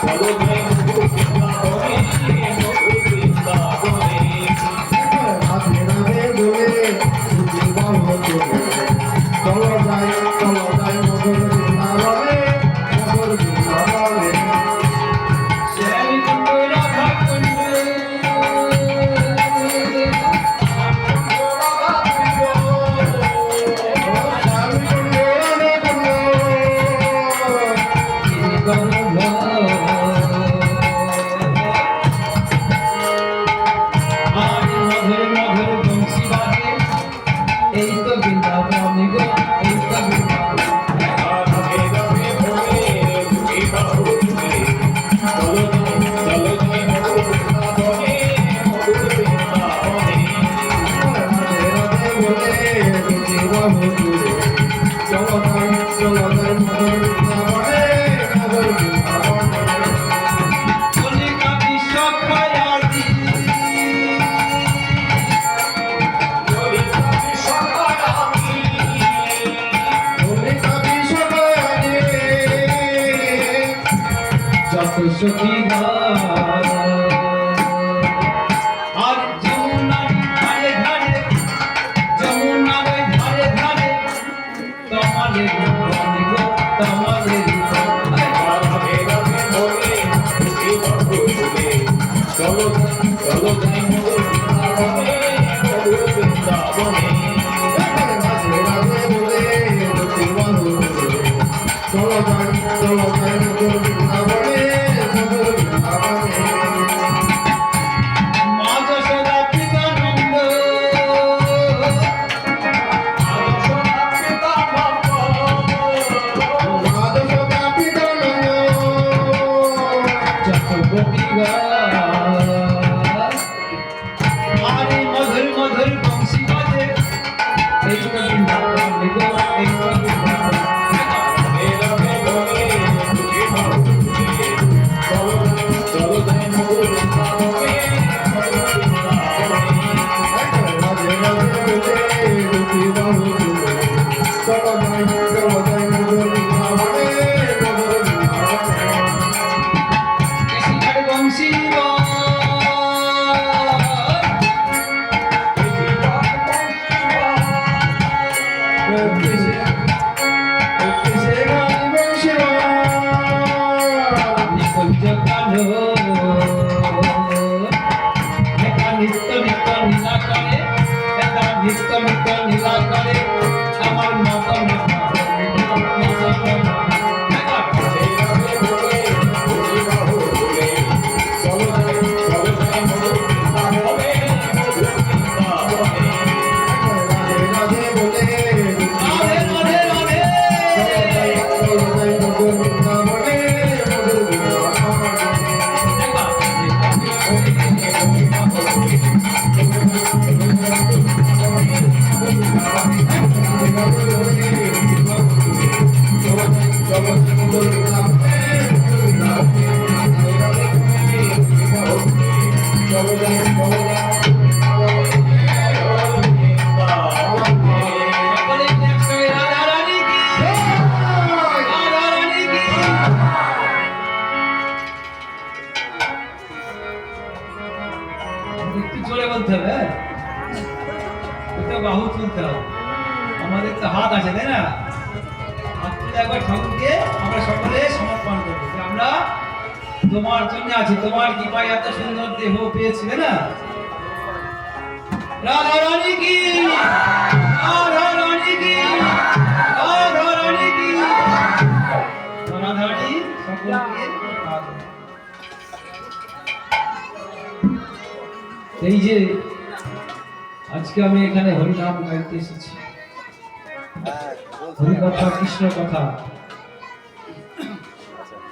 চলো যাই মধুর বৃন্দাবনে, মধুর বৃন্দাবনে। রাধে রাধে বলে জীবন চলে, চলো যাই মধুর বৃন্দাবনে, মধুর বৃন্দাবনে। শ্যামকুণ্ড রাধা কুণ্ড, সখী আর যমুনার ধারে ধারে, যমুনার ধারে ধারে তোমাদের তোমাদের চলো চলো যাই মধুর বৃন্দাবনে, মধুর বৃন্দাবনে। চলো যাই মধুর বৃন্দাবনে, মধুর বৃন্দাবনে। মা যশোদা পিতা নন্দ, যত গোপীগা আর এই মধুর মধুর বংশী বাজে, এই তো বৃন্দাবন, এই তো বৃন্দাবন। চলো যাই মধুর বৃন্দাবনে, মধুর বৃন্দাবনে। কৃষ্ণের বংশী নিকুঞ্জ কালো এটা নিত্য নিত্য নীলা করে, এটা নিত্য নিত্য নীলা করে আমার মাতা মাতা একটু জোরে বলতে হবে, বাহু তুলতে হবে, আমাদের তো হাত আছে তাই না? হাত তুলে একবার ঠাকুরকে আমরা সকলে সমর্পণ করবো যে আমরা তোমার জন্য আছি, তোমার কৃপায় এত সুন্দর দেহ পেয়েছি তাই না? রাধা রানী কি, রাধা রানী কি, রাধা রানী কি, রাধা রানী সকলকে। এই যে আজকে আমি এখানে হরিনাম গাইতে এসেছি, হরি কথা কৃষ্ণ কথা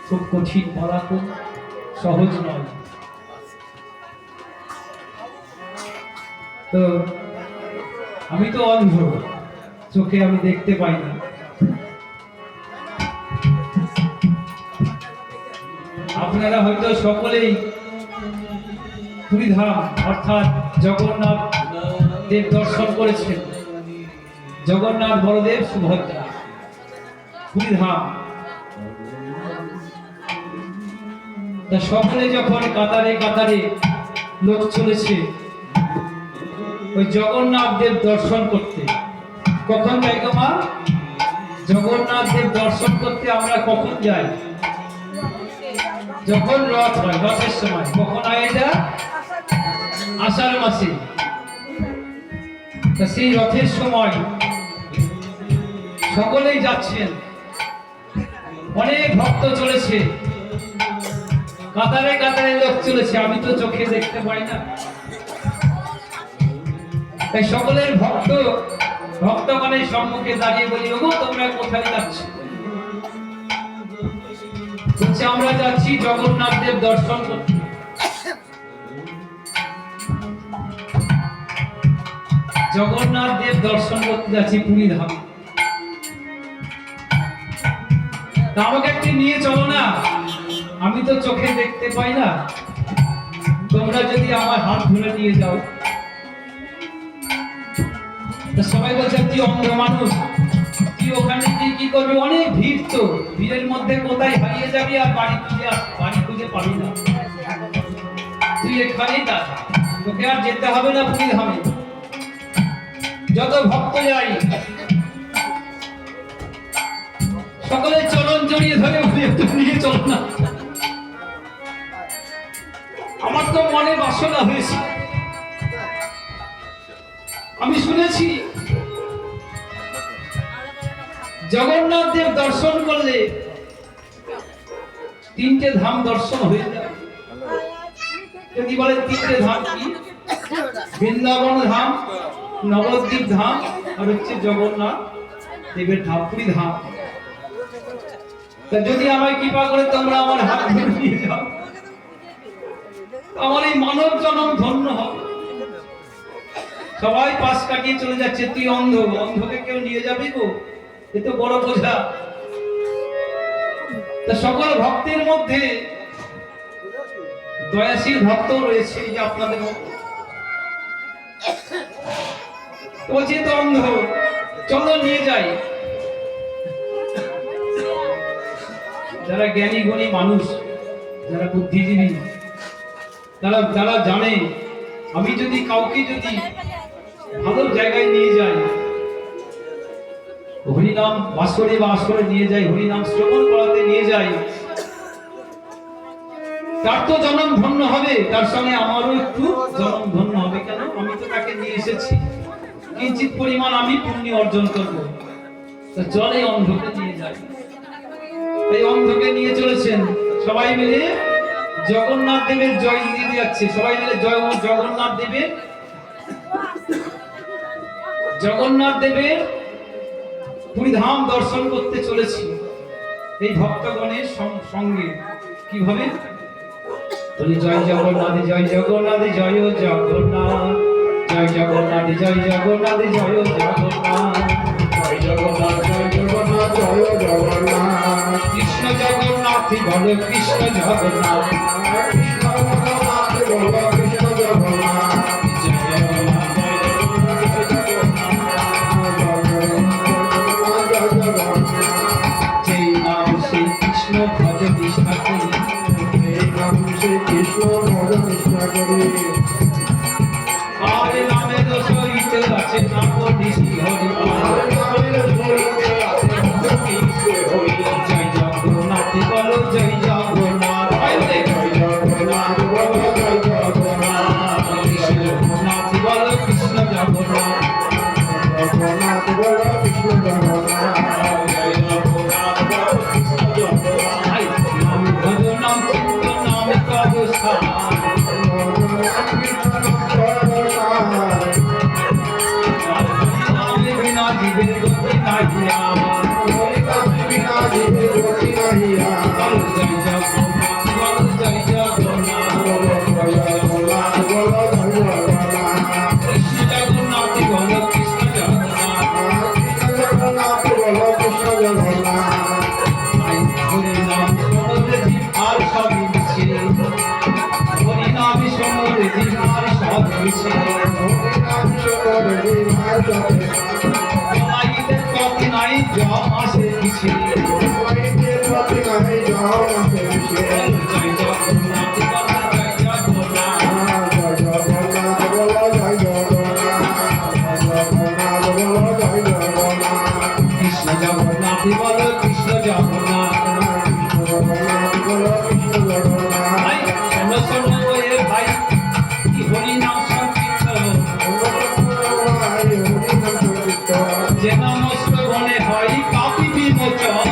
খুব কঠিন, বলা খুব সহজ নয়। তো আমি তো অন্ধ, চোখে আমি দেখতে পাই না, আপনারা হয়তো সকলেই পুরীধাম অর্থাৎ জগন্নাথ দেব দর্শন করেছেন। জগন্নাথ বলদেব সুভদ্রা পুরীধাম। তা সকলে যখন কাতারে কাতারে লোক চলেছে ওই জগন্নাথ দেব দর্শন করতে, কখন যাই গো মা? জগন্নাথ দেব দর্শন করতে আমরা কখন যাই? যখন রথ হয়, রথের সময়। কখন হয় এটা? আষাঢ় মাসে। তা সেই রথের সময় সকলেই যাচ্ছেন, অনেক ভক্ত চলেছে, কাতারে কাতারে লোক চলেছে, আমি তো চোখে দেখতে পাই না। তাই সকলের ভক্তগণের সম্মুখে দাঁড়িয়ে বলি, ওগো তোমরা কোথায় যাচ্ছ? বলছে আমরা যাচ্ছি জগন্নাথ দেব দর্শন করতে। জগন্নাথ দেব দর্শন করতে যাচ্ছি পুরী ধামে। তা আমাকে একটু নিয়ে চলো না, আমি তো চোখে দেখতে পাই না, তোমরা যদি আমার হাত ধরে নিয়ে যাও। তা সবাই বলছে তুই অন্ধ মানুষ, তুই ওখানে গিয়ে কি করবি? অনেক ভিড়, তো ভিড়ের মধ্যে কোথায় হারিয়ে যাবি আর বাড়ি খুঁজে পাবি না। তুই এখানেই থাক, তোকে আর যেতে হবে না পুরী ধামে। যত ভক্ত যাই সকলে চরণ জড়িয়ে ধরে একটু নিয়ে চল না, আমার তো মনে বাসনা হয়েছে। আমি শুনেছি জগন্নাথ দেব দর্শন করলে 3টে ধাম দর্শন হয়ে যায়। যদি বলে 3টে ধাম কি? বৃন্দাবন ধাম, নবদ্বীপ ধাম, আর হচ্ছে জগন্নাথ দেবের ধাম, পুরী ধাম। তা যদি আমায় কৃপা করে তোমরা আমার হাত ধরে নিয়ে যাও, আমার এই মানব জন্ম ধন্য হবে। সবাই পাশ কাটিয়ে চলে যাচ্ছে, তুই অন্ধ, অন্ধকে কেউ নিয়ে যাবি গো? এ তো বড় বোঝা। তা সকল ভক্তের মধ্যে দয়াশীল ভক্ত রয়েছে, যে আপনাদের মধ্যে। বলছে তো অন্ধ, চলো নিয়ে যাই। যারা জ্ঞানী গুণী মানুষ, যারা বুদ্ধিজীবী, তারা জানে আমি যদি কাউকে যদি ভালো জায়গায় নিয়ে যাই, হরিনাম বাসরে বা আসরে নিয়ে যাই, হরিনাম শ্রবণ করাতে নিয়ে যাই, তার তো জন্ম ধন্য হবে, তার সঙ্গে আমারও একটু জন্ম ধন্য হবে। কেন? আমি তো তাকে নিয়ে এসেছি, কিঞ্চিত পরিমাণ আমি পুণ্য অর্জন করব। তো চলে অন্ধকে নিয়ে যাই। এই অন্ধকে নিয়ে চলেছেন, সবাই মিলে জগন্নাথ দেবের জয় দিয়ে যাচ্ছে। সবাই মিলে জয় জগন্নাথ দেবের, জগন্নাথ দেবের পুরী ধাম দর্শন করতে চলেছি এই ভক্তগণের সঙ্গে। কিভাবে? বলি জয় জগন্নাথ, জয় জগন্নাথ, জয় জগন্নাথ, জয় জগন্নাথ, জয় জগন্নাথ, জয় জগন্নাথ, জয় জগন্নাথ, জয় জগন্নাথ, জয় জগন্নাথ। কৃষ্ণ জগন্নাথ বলো, কৃষ্ণ জগন্নাথ, কৃষ্ণ জগন্নাথ বলো, কৃষ্ণ জগন্নাথ। জয় জগন্নাথ, জয় জগন্নাথ, জয় জগন্নাথ। যেই নাম সেই কৃষ্ণ ভজ নিষ্ঠা করি, এই নাম শ্রী কৃষ্ণ ভজ নিষ্ঠা করি। আর নামের সহিত আছে নাম ঋষি হরি। জয় জগন্নাথ বলো, জয় জগন্নাথ, জয় জগন্নাথ বলো, জয় জগন্নাথ। কৃষ্ণ জগন্নাথ বলো, কৃষ্ণ জগন্নাথ, জগন্নাথ বলো, কৃষ্ণ জগন্নাথ। জয় জগন্নাথ বলো, কৃষ্ণ জগন্নাথ। নাম ভজ নাম চিত্ত নাম কর স্থান। জগন্নাথ কৃষ্ণ জগন্নাথ। নামে বিনা জীবের গতি নাহি আমার। হরি নাম বিনা জীবের গতি নাহি আমার। জয় জগন্নাথ বলো, জয় জগন্নাথ, বলো, জয় জগন্নাথ বলো, জয় জগন্নাথ। কৃষ্ণ জগন্নাথ বলো, কৃষ্ণ জগন্নাথ। কৃষ্ণ জগন্নাথ বলো, কৃষ্ণ জগন্নাথ। হরি নাম শরণে জীব আর সবই মিছে, হরি ভাই শোনো শোনো এ ভাই কি হরি নাম সংকীর্তন যে নাম শ্রবণে হয় পাপী বিমোচন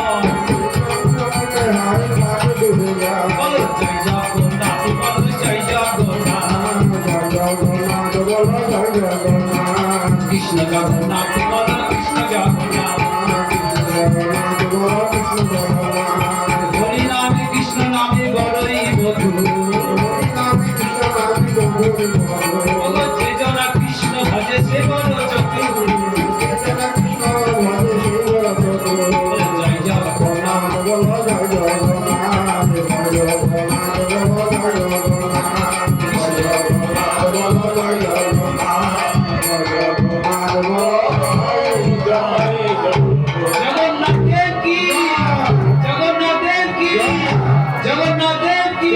বলো জয় জগন্নাথ বলো জয় জগন্নাথ কৃষ্ণ জগন্নাথ বলো কৃষ্ণ জগন্নাথ হরি নামে কৃষ্ণ নামে বড়ই বধু বলো যে জনা কৃষ্ণ ভজে সে বড় চতুর জয় জগন্নাথ জগন্নাথের কি জগন্নাথের কি জগন্নাথের কি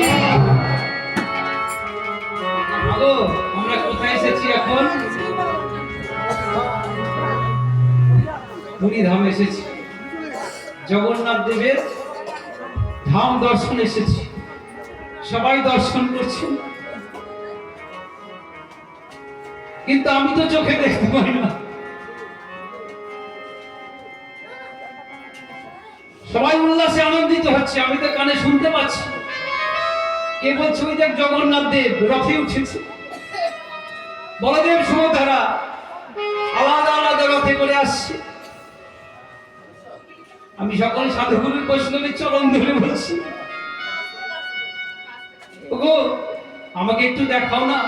আগো আমরা কোথায় এসেছি এখন পুরী ধাম এসেছি জগন্নাথ দেবের ধাম দর্শন এসেছি সবাই দর্শন করছেন কিন্তু আমি তো চোখে দেখতে পাই না সবাই উল্লাসে আনন্দিত হচ্ছে আমি তো কানে শুনতে পাচ্ছি কে বলছে ওই দেখ জগন্নাথ দেব রথে উঠেছে বলদেব সুভদ্রা আলাদা আলাদা রথে করে আসছে আমি সকল সাধুগুরু বৈষ্ণবের চরণ ধরে বলছি ওগো আমাকে একটু দেখাও না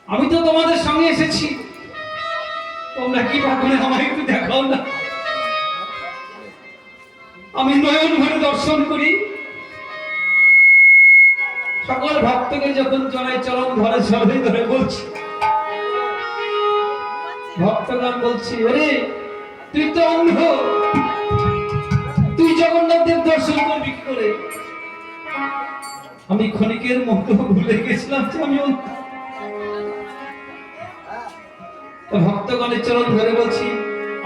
আমি তো তোমাদের সঙ্গে এসেছি তোমরা কি ভাবলে আমাকে একটু দেখাও না আমি নয়ন ভরে দর্শন করি সকল ভক্তকে যখন জনাই চরণ ধরে সবাই ধরে বলছি ভক্তগণ বলছি আরে তুই তো অন্ধ তুই জগন্নাথ দেব দর্শন করবি কি করে আমি ক্ষণিকের মতো ভুলে গেছিলাম যে আমি অন্ধ ভক্তগণের চরণ ধরে বলছি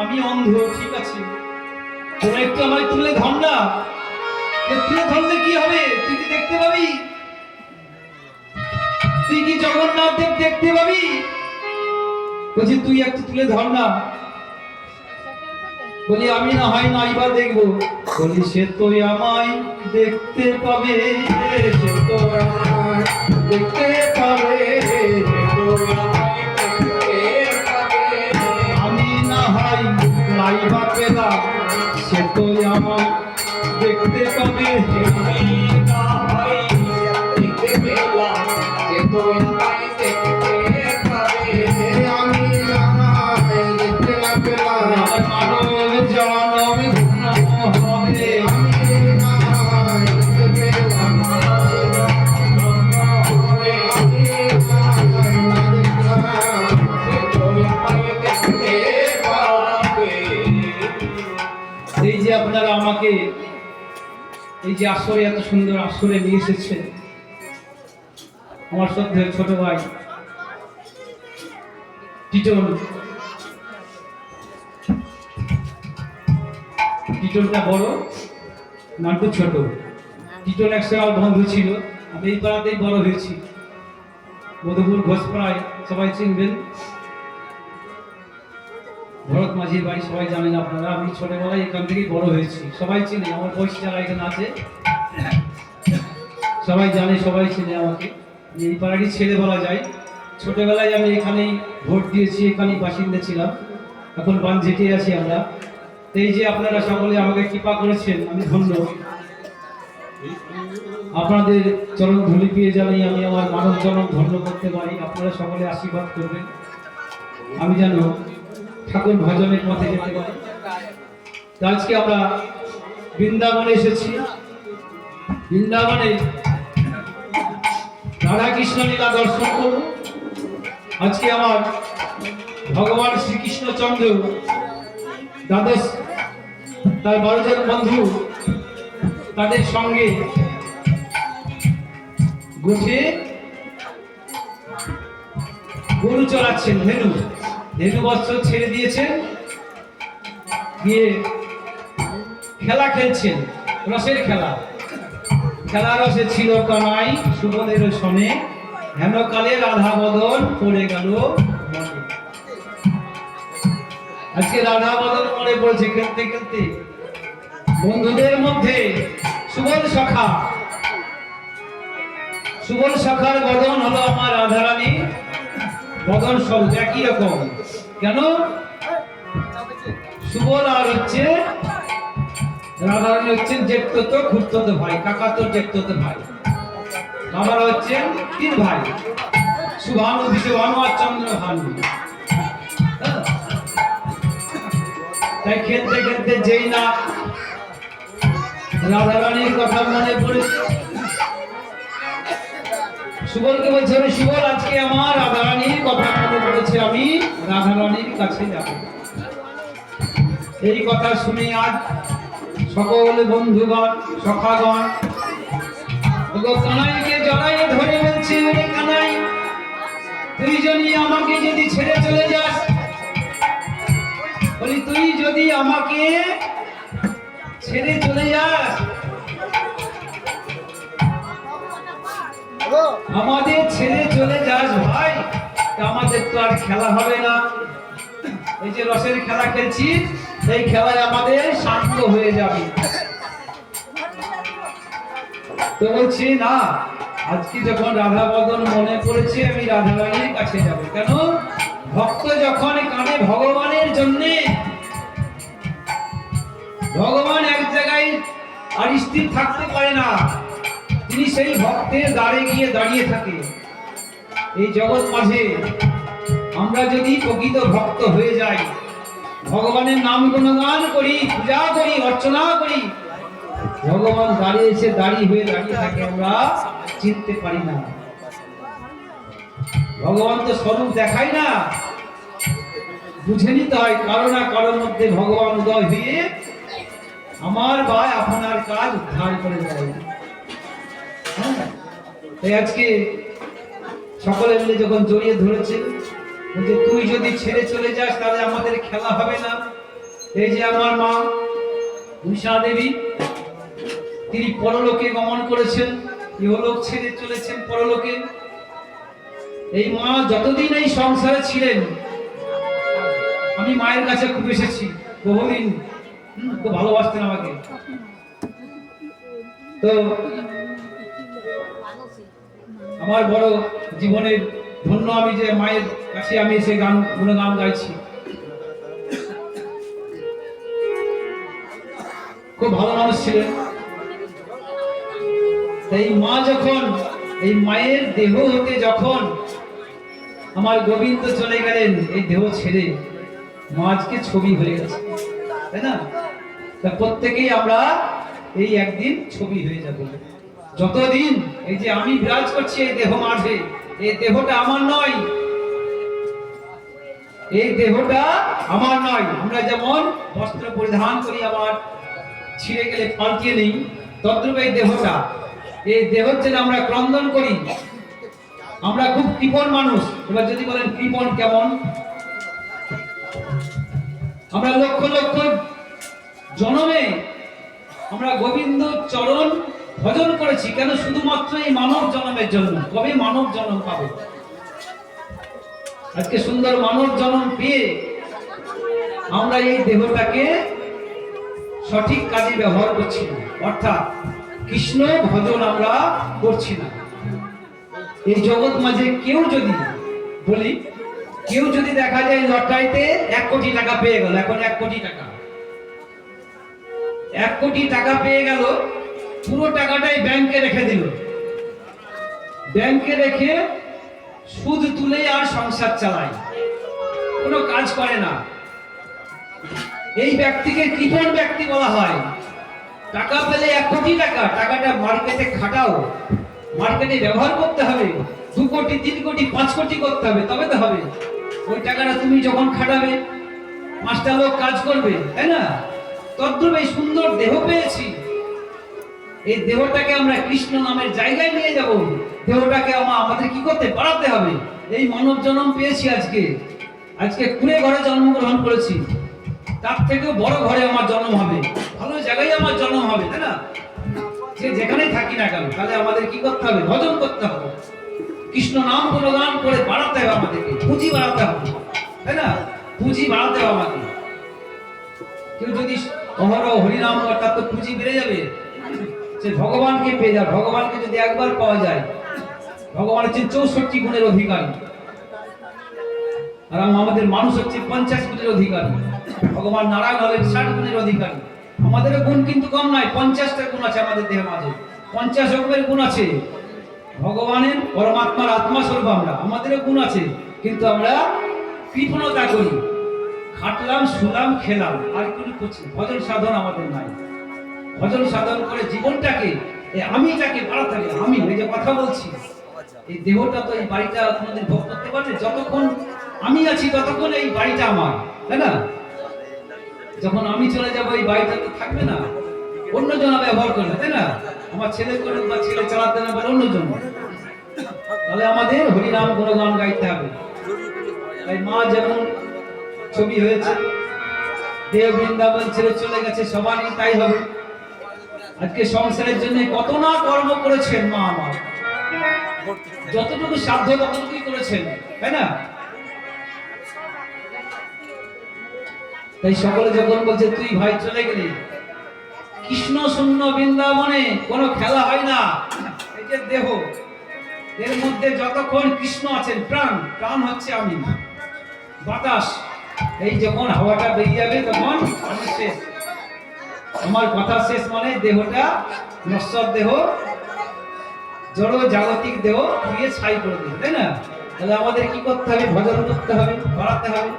আমি অন্ধ ঠিক আছে তোরা একটু আমায় তুলে ধর না তুলে ধরলে কি হবে তুই কি দেখতে পাবি তুই কি জগন্নাথ দেব দেখতে পাবি বলছি তুই একটু তুলে ধর না বলি আমি না হয় নাইবা দেখবো বলি সে তো আমায় দেখতে পাবে সে তো আমায় দেখতে পাবে আমি না হয় নাইবা পেলাম সে তো আমায় দেখতে পাবে আমি না হয় দেখতে পেলাম সে তো আমায় দেখতে পাবে আমি না হয় দেখতে না পেলাম আমার মানব জনম ধন্য হবে আমি না হয় দেখতে পেলাম এই যে আপনারা আমাকে এই যে আসরে এত সুন্দর আসরে নিয়ে এসেছেন আমার শ্রদ্ধেয় ছোট ভাই টিটনটা বড় নাটু ছোট টিটন একসময় আমার বন্ধু ছিল আমি এই পাড়াতেই বড় হয়েছি মধুপুর ঘোষপাড়ায় সবাই চিনবেন ভরত মাঝির বাড়ি সবাই জানেন আপনারা আমি ছোটবেলায় এখান থেকেই বড় হয়েছি সবাই চিনে আমার বয়স যারা এখানে আছে সবাই জানে সবাই চিনে আমাকে এই পাড়ারই ছেলে বলা যায় ছোটবেলায় আমি এখানেই ভোট দিয়েছি এখানেই বাসিন্দা ছিলাম এখন বান ঝেঁটে আছি আমরা এই যে আপনারা সকলে আমাকে কৃপা করেছেন আমি ধন্য আপনাদের চরণ ধুলি পেয়ে জানি আমি আমার মানব জনম ধন্য করতে পারি আপনারা সকলে আশীর্বাদ করবেন আমি যেন ঠাকুর ভজনের পথে যেতে পারি আজকে আমরা বৃন্দাবনে এসেছি বৃন্দাবনে রাধা কৃষ্ণ লীলা দর্শন করব আজকে আমার ভগবান শ্রীকৃষ্ণচন্দ্র দ্বাদশ তার 12 জন বন্ধু তাদের সঙ্গে গুছিয়ে গরু চড়াচ্ছেন ধেনু বস্ত্র ছেড়ে দিয়েছেন গিয়ে খেলা খেলছেন রসের খেলা। খেলা রসে ছিল কানাই সুবোধের সনে, হেনকালে রাধা বদন পড়ে গেল মনে। আজকে রাধা বদন মনে পড়ছে খেলতে খেলতে। বন্ধুদের মধ্যে সুবল সখা, সুবল সখার বদন হলো আমার রাধারানী বদন সব একই রকম। কেন? সুবল আর হচ্ছে রাধারানী হচ্ছেন জেঠতত খুড়তত ভাই, কাকাতো জেঠতত ভাই। বাবারা হচ্ছেন 3 ভাই, শুভানু বিশুভানু আর চন্দ্রভানু। তাই খেলতে খেলতে যেই না রাধারানীর কথা মনে পড়েছে, সুবলকে বলছে, আমি সুবল আজকে আমার রাধারানীর কথা মনে পড়েছে, আমি রাধারানীর কাছে যাব। এই কথা শুনে আজ সকল বন্ধুগণ সখাগণ কানাইকে জড়াই ধরে বলছে, ওরে কানাই, তুই যদি আমাকে যদি ছেড়ে চলে যাস, বলি তুই যদি আমাকে ছেড়ে চলে যাস, আমাদের ছেড়ে চলে যাস ভাই, আমাদের তো আর খেলা হবে না। এই যে রসের খেলা খেলছি, এই খেলায় আমাদের শান্ত হয়ে যাবে। তো বলছি না, আজকে যখন রাধা বদন মনে পড়েছে, আমি রাধারানীর কাছে যাব। কেন? ভক্ত যখন কানে ভগবানের জন্যে, ভগবান এক জায়গায় আর স্থির থাকতে পারে না, তিনি সেই ভক্তের দ্বারে গিয়ে দাঁড়িয়ে থাকে। এই জগৎ মাঝে আমরা যদি প্রকৃত ভক্ত হয়ে যাই, ভগবানের নাম গুণগান করি, পূজা করি, অর্চনা করি, ভগবান দাঁড়িয়ে হয়ে দাঁড়িয়ে থাকে, আমরা চিনতে পারি না। ভগবান তো স্বরূপ দেখায় না, বুঝে নিতে হয় কারো না কারোর মধ্যে ভগবান উদয় হয়ে আমার বা আপনার কাজ উদ্ধার করে দেয়। তাই আজকে সকলে মিলে যখন জড়িয়ে ধরেছে, বলছে তুই যদি ছেড়ে চলে যাস তাহলে আমাদের খেলা হবে না। এই যে আমার মা উষা দেবী, তিনি পরলোকে গমন করেছেন, ইহলোক ছেড়ে চলেছেন পরলোকে। এই মা যতদিন এই সংসারে ছিলেন, আমি মায়ের কাছে খুব এসেছি বহুদিন, খুব ভালোবাসতেন আমাকে। তো আমার বড় জীবনের ধন্য আমি যে মায়ের কাছে আমি এসে গুণগান গাইছি। খুব ভালো মানুষ ছিলেন। এই মা যখন, এই মায়ের দেহ হতে যখন আমার গোবিন্দ চলে গেলেন এই দেহ ছেড়ে, মা আজকে ছবি হয়ে গেছে, তাই না? তা প্রত্যেকেই আমরা এই একদিন ছবি হয়ে যাব। যতদিন এই যে আমি বিরাজ করছি এই দেহ মাঝে, এই দেহটা আমার নয়, এই দেহটা আমার নয়। আমরা যেমন বস্ত্র পরিধান করি, আবার ছিঁড়ে গেলে পাল্টিয়ে নেই, তদ্রূপ এই দেহটা, এই দেহের জন্য আমরা ক্রন্দন করি। আমরা খুব কৃপণ মানুষ। এবার যদি বলেন কৃপণ কেমন, আমরা লক্ষ লক্ষ জন্মে আমরা গোবিন্দ চরণ ভজন করেছি, কেন? শুধুমাত্র এই মানব জন্মের জন্য। কবে মানব জন্ম পাবে? আজকে সুন্দর মানব জন্ম পেয়ে আমরা এই দেহটাকে সঠিক কাজে ব্যবহার করছি না, অর্থাৎ কৃষ্ণ ভজন আমরা করছি না। এই জগৎ মাঝে কেউ যদি বলি, কেউ যদি দেখা যায় লটারিতে 1 কোটি টাকা পেয়ে গেল, এখন 1 কোটি টাকা, 1 কোটি টাকা পেয়ে গেল, পুরো টাকাটাই ব্যাংকে রেখে দিল, ব্যাংকে রেখে সুদ তুলে আর সংসার চালায়, কোনো কাজ করে না। এই ব্যক্তিকে কৃপণ ব্যক্তি বলা হয়। টাকা পেলে 1 কোটি টাকা, টাকাটা মার্কেটে খাটাও, মার্কেটে ব্যবহার করতে হবে, 2 কোটি 3 কোটি 5 কোটি করতে হবে, তবে তো হবে। ওই টাকাটা তুমি যখন খাটাবে, 5টা লোক কাজ করবে, তাই না? তদ্রূপ এই সুন্দর দেহ পেয়েছি, এই দেহটাকে আমরা কৃষ্ণ নামের জায়গায় নিয়ে যাব। দেহটাকে আমাদের কি করতে বাড়াতে হবে। এই মানব জন্ম পেয়েছি আজকে, আজকে কুড়ে ঘরে জন্মগ্রহণ করেছি, তার থেকেও বড় ঘরে আমার জন্ম হবে। ভালো জায়গায় আমার জন্ম হবে, তাই না? যে যেখানেই থাকি না কেন, তাহলে আমাদের কি করতে হবে? ভজন করতে হবে, কৃষ্ণ নাম গুণগান করে বাড়াতে হবে, আমাদেরকে পুঁজি বাড়াতে হবে, তাই না? পুঁজি বাড়াতে হবে আমাকে। কেউ যদি অহরহ হরিনাম করে তার তো পুঁজি বেড়ে যাবে, সে ভগবানকে পেয়ে যায়। ভগবানকে যদি একবার পাওয়া যায়, ভগবান হচ্ছে 64 গুণের অধিকারী, আর আমাদের মানুষ হচ্ছে 50 গুণের অধিকারী। ভগবান নারায়ণ হলেন 60 গুণের অধিকারী। আমাদেরও গুণ কিন্তু কম নয়, 50টা গুণ আছে আমাদের দেহের মাঝে, 50 রকমের গুণ আছে। ভগবানের পরমাত্মার আত্মা স্বরূপ আমরা, আমাদেরও গুণ আছে, কিন্তু আমরা কৃপণতা করি, খাটলাম, শুলাম, খেলাম, আর কোনো করছি। ভজন সাধন আমাদের নাই। ভজন সাধন করে জীবনটাকে, এই আমিটাকে বাড়াতে হবে। আমি এই যে কথা বলছি, এই দেহটা তো, এই বাড়িটা কোনোদিন ভোগ করতে পারবে? যতক্ষণ আমি আছি ততক্ষণ এই বাড়িটা আমার, তাই না? যখন আমি চলে যাবো এই বাড়িটা তো থাকবে না, অন্যজন ব্যবহার করবে, তাই না? আমার ছেলে করে বা ছেলে চালাতে না পারে অন্যজন, তাহলে আমাদের হরিনাম গুণগান গাইতে হবে। তাই মা যেমন ছবি হয়েছে, দেব বৃন্দাবন ছেড়ে চলে গেছে, সবারই তাই হবে। আজকে সংসারের জন্য কত না কর্ম করেছেন মা আমার, যতটুকু সাধ্য ততটুকুই করেছেন, তাই না? তাই সকলে যখন বলছে তুই ভাই চলে গেলি, কৃষ্ণ শূন্য বৃন্দাবনে কোনো খেলা হয় না। এই যে দেহ, এর মধ্যে যতক্ষণ কৃষ্ণ আছেন, প্রাণ, প্রাণ হচ্ছে আমি, বাতাস, এই যখন হাওয়াটা বেরিয়ে যাবে তখন আমি শেষ, আমার কথা শেষ। মানে দেহটা নশ্বর দেহ, জড় জাগতিক দেহ দিয়ে ছাই করে দেবে, তাই না? তাহলে আমাদের কি করতে হবে? ভজন করতে হবে, বাড়াতে হবে।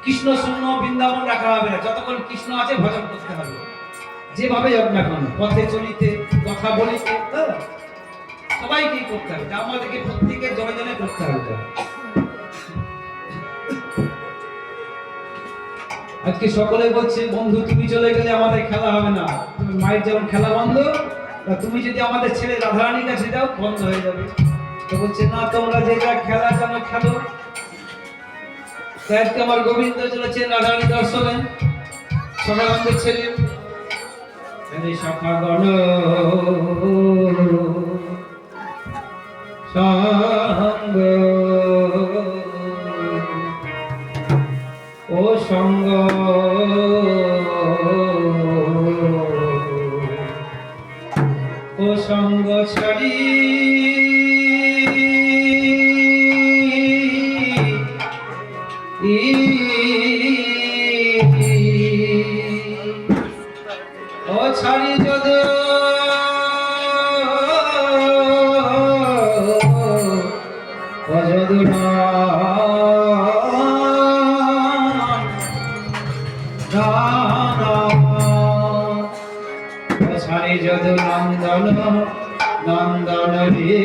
কৃষ্ণ শূন্য বৃন্দাবন রাখা হবে না, যতক্ষণ কৃষ্ণ আছে ভজন করতে হবে, যেভাবে হোক না কেন, পথে চলিতে, কথা বলিতে, সবাইকেই করতে হবে। আমাদেরকে প্রত্যেকের জনে জনে করতে হবে। আজকে সকলে বলছে বন্ধু তুমি চলে গেলে আমাদের খেলা হবে না, মায়ের যেমন খেলা বন্ধ, তুমি যদি আমাদের ছেলে রাধারানীর কাছে যাও বন্ধ হয়ে যাবে। তো বলছে না, তোমরা যেটা খেলা যেন খেলো। আজকে আমার গোবিন্দ চলেছে রাধারানী দর্শনে, সকালের ছেলে সখাগণ সঙ্গ, ও সঙ্গ, ও সঙ্গ ছাড়ি ও ছাড়ি যদি ছাড়ি যদি নন্দন নন্দন রে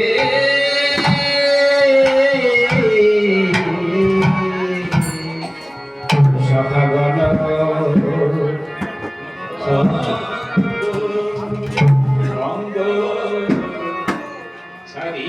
সখাগণ রঙ্গ ছাড়ি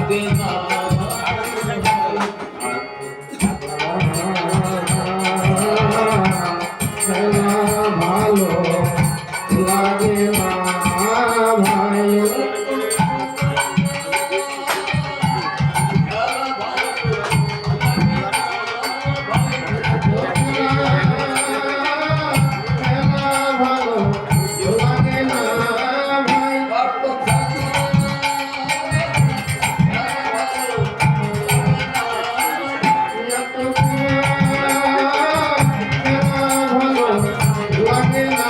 লাগে না খেলা ভালো লাগে না ভাই খেলা ভালো লাগে না ভাই ভালো লাগে না ভাই এত খেলা ভালো লাগে না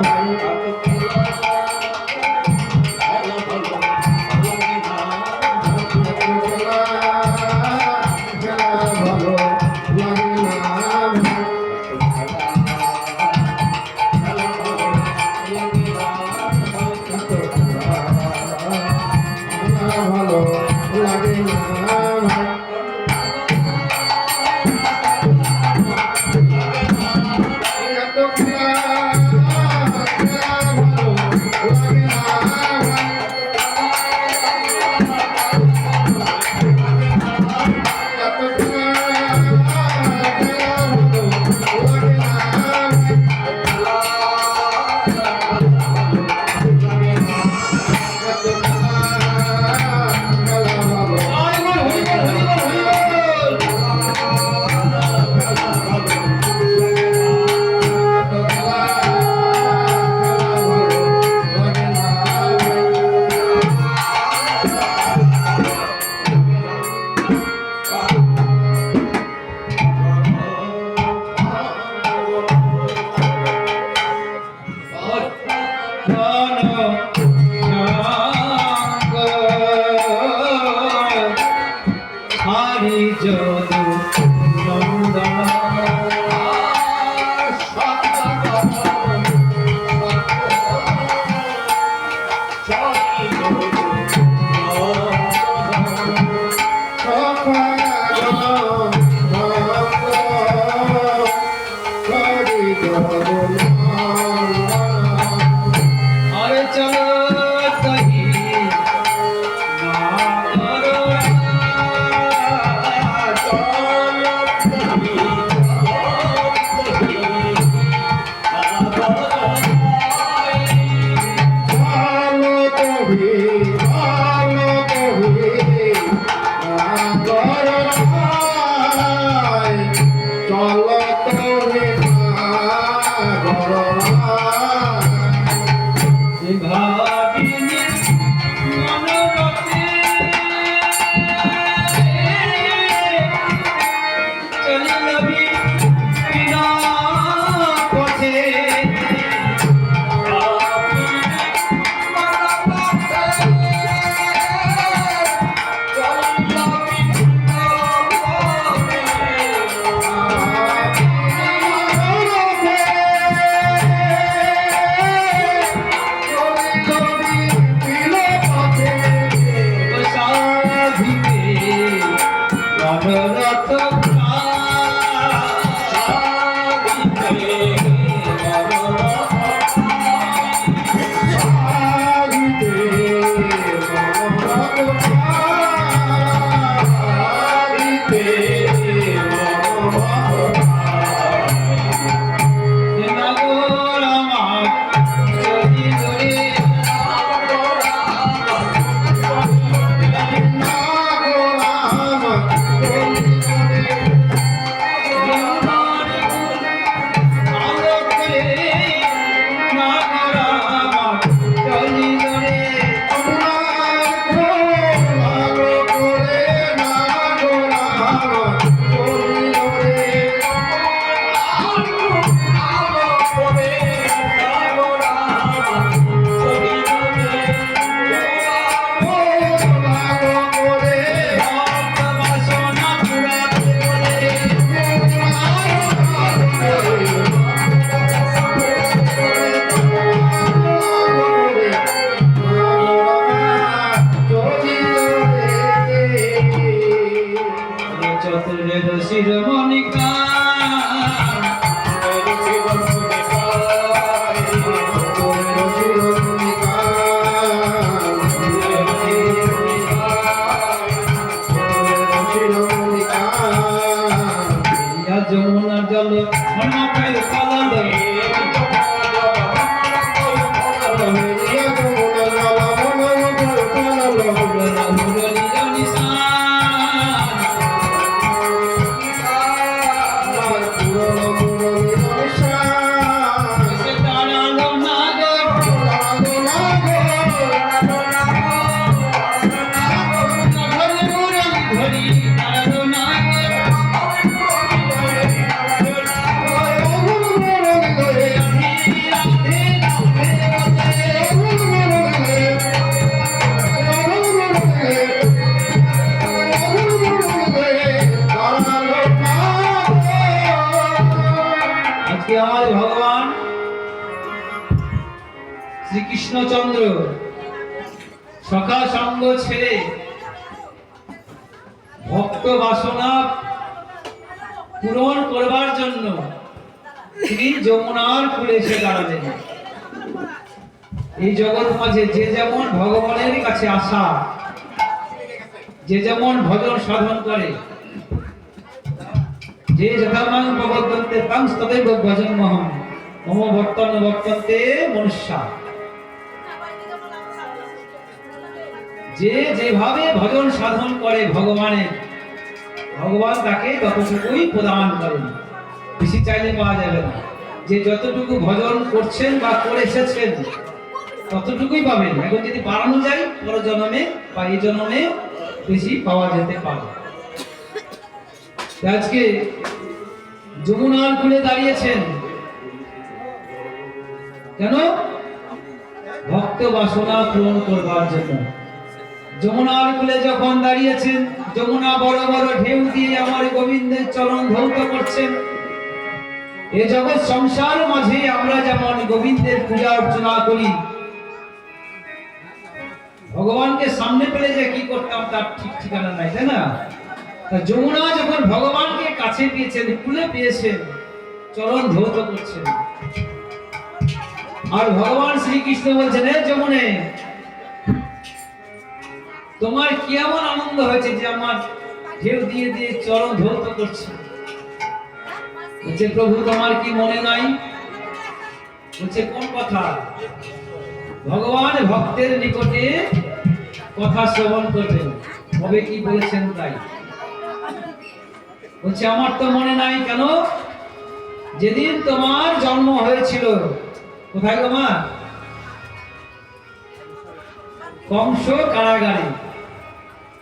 ভাই এত খেলা ভালো লাগে না হরি যদু নন্দন আরে চলো কহি চলো তুমি ভাবিনি মনোরথে চলিলবি বিনা পথে মনোরথ চতুরের শিরোমণিকা যমুনার জল মনকায় কলল ভগবান শ্রীকৃষ্ণচন্দ্র সখা সঙ্গ ছেড়ে ভক্ত বাসনা পূরণ করবার জন্য তিনি যমুনার কূলে এসে দাঁড়ালেন। এই জগৎ মাঝে যে যেমন ভগবানের কাছে আসা, যে যেমন ভজন সাধন করে, যে যথামাং প্রবর্তন্তে তাং তদেব ভজন্মহং মম বর্তন্তে মনুষ্যা, যে যেভাবে ভজন সাধন করে ভগবানের, ভগবান তাকে ততটুকুই প্রদান করেন, বেশি চাইলে পাওয়া যাবে না। যে যতটুকু ভজন করছেন বা করে এসেছেন ততটুকুই পাবেন। এখন যদি বাড়ানো যায় পর জন্মে বা এই জন্মে বেশি পাওয়া যেতে পারে। আজকে যমুনার কূলে দাঁড়িয়েছেন কেন? ভক্ত বাসনা পূরণ করবার জন্য। যমুনার কূলে যখন দাঁড়িয়েছেন, যমুনা বড় বড় ঢেউ দিয়ে আমার গোবিন্দের চরণ ধৌত করছেন। এ জগৎ সংসার মাঝে আমরা যেমন গোবিন্দের পূজা অর্চনা করি, ভগবানকে সামনে পেলে যে কি করতাম তার ঠিক ঠিকানা নাই, তাই না? যমুনা যখন ভগবানকে কাছে পেয়েছেন, কুলে পেয়েছেন, চরণ ধৌত করছেন। আর ভগবান শ্রীকৃষ্ণ বলছেন, হে যমুনে, তোমার কি এমন আনন্দ হয়েছে যে আমার ঢেউ দিয়ে দিয়ে চরণ ধৌত করছে? বলছে, প্রভু তোমার কি মনে নাই? বলছে, কোন কথা? ভগবান ভক্তের নিকটে কথা শ্রবণ করবেন, কবে কি বলেছেন তাই। বলছে, আমার তো মনে নাই। কেন? যেদিন তোমার জন্ম হয়েছিল, কোথায় গো মা? কংস কারাগারে,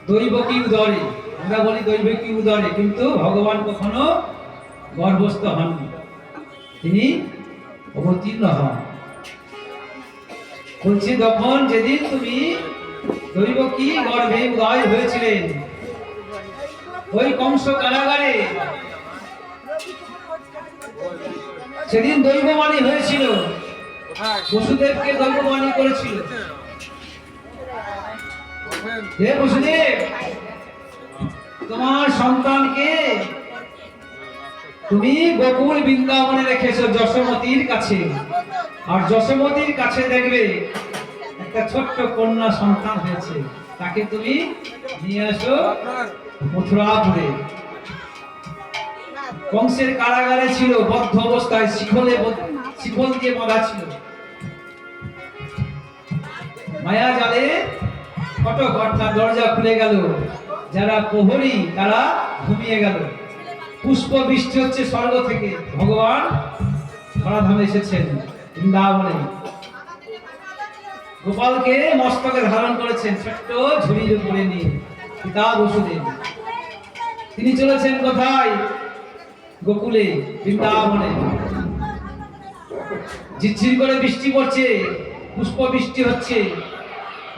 দৈবকী উদরে। আমরা বলি দৈবকী উদরে, কিন্তু ভগবান কখনো গর্ভস্থ হননি, তিনি অবতীর্ণ হন। বলছি, তখন যেদিন তুমি দৈবকী গর্ভে উদয় হয়েছিলেন, ওই কংস কারাগারে সেদিন দৈববাণী হয়েছিল, বসুদেবকে দৈববাণী করেছিল। হে বসুদেব, তোমার সন্তানকে তুমি গোকুল বৃন্দাবনে রেখেছো যশোমতির কাছে, আর যশোমতির কাছে দেখবে একটা ছোট্ট কন্যা সন্তান হয়েছে, তাকে তুমি নিয়ে আসো মথুরাপুরে। কংসের কারাগারে ছিল, বদ্ধ অবস্থায়, শিকল দিয়ে বাঁধা ছিল। মায়া জালে ফটক অর্থাৎ দরজা খুলে গেল, যারা প্রহরী তারা ঘুমিয়ে গেল। পুষ্প বৃষ্টি হচ্ছে স্বর্গ থেকে, ভগবান ধরাধামে এসেছেন বৃন্দাবনে। গোপালকে মস্তকে ধারণ করেছেন ছোট্ট ঝুড়ির উপরে নিয়ে, পিতা বসুদেব। তিনি চলেছেন কোথায়? গোকুলে, বৃন্দাবনে। ঝিরঝির করে বৃষ্টি পড়ছে, পুষ্প বৃষ্টি হচ্ছে,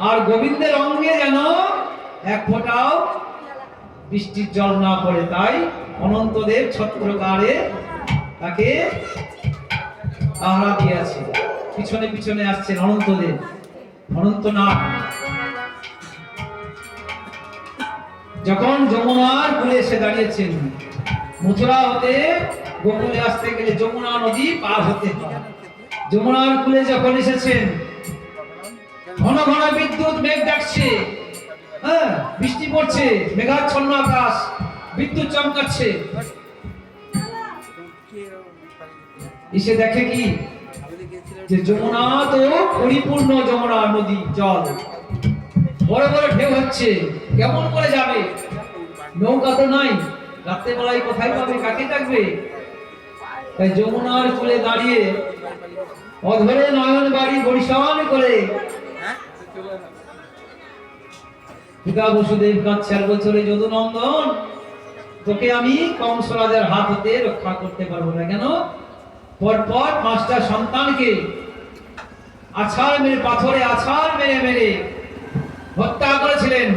আর গোবিন্দের অঙ্গে যেন এক ফোঁটাও বৃষ্টির জল না পড়ে। তাই অনন্তদেব ছত্রকারে তাকে পাহারা দিয়ে আছে। পিছনে পিছনে আসছেন অনন্তদেব, অনন্তনাথ। যখন যমুনার কূলে এসে দাঁড়িয়েছেন, মথুরা হতে গোকুলে আসতে গেলে যমুনা নদী পার হতে হয়। যমুনার কূলে যখন এসেছেন, ঘন ঘন বিদ্যুৎ মেঘ ডাকছে, হ্যাঁ বৃষ্টি পড়ছে, মেঘাচ্ছন্ন আকাশ, বিদ্যুৎ চমকাচ্ছে। এসে দেখে কি যে যমুনা তো পরিপূর্ণ, যমুনা নদী জল, বড় বড় ঢেউ হচ্ছে, কেমন করে যাবে? নৌকা তো নাই, রাত্রেবেলায় কোথায় পাবে, কাকে ডাকবে? তাই যমুনার কূলে দাঁড়িয়ে অধরে নয়ন বাড়ি বরিশান করে পিতা বসুদেব কাঁদছে আর বলছে, যদুনন্দন, তোকে আমি কংস রাজার হাত হতে রক্ষা করতে পারবো না। কেন? পরপর 5টা সন্তানকে আছাড় মেরে, পাথরে আছাড় মেরে মেরে হত্যা করেছিলেন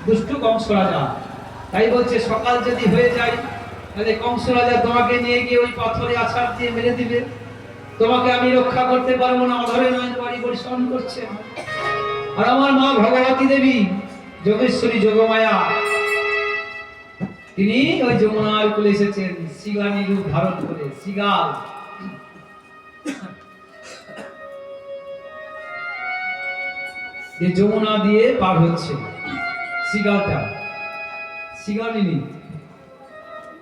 দুষ্টু কংস রাজা। তাই বলছে, সকাল যদি হয়ে যায় তাহলে কংস রাজা তোমাকে নিয়ে গিয়ে ওই পাথরে আছাড় দিয়ে মেরে দিবে, তোমাকে আমি রক্ষা করতে পারবো না। অধরে নয়ন বাড়ি বরিশান করছে। আর আমার মা ভগবতী দেবী, যোগেশ্বরী, যোগমায়া, তিনি ওই যমুনার কূলে এসেছেন শিগানী রূপ ধারণ করে, শিগাল। এই যমুনা দিয়ে পার হচ্ছে শিগালটা, শিগালিনী।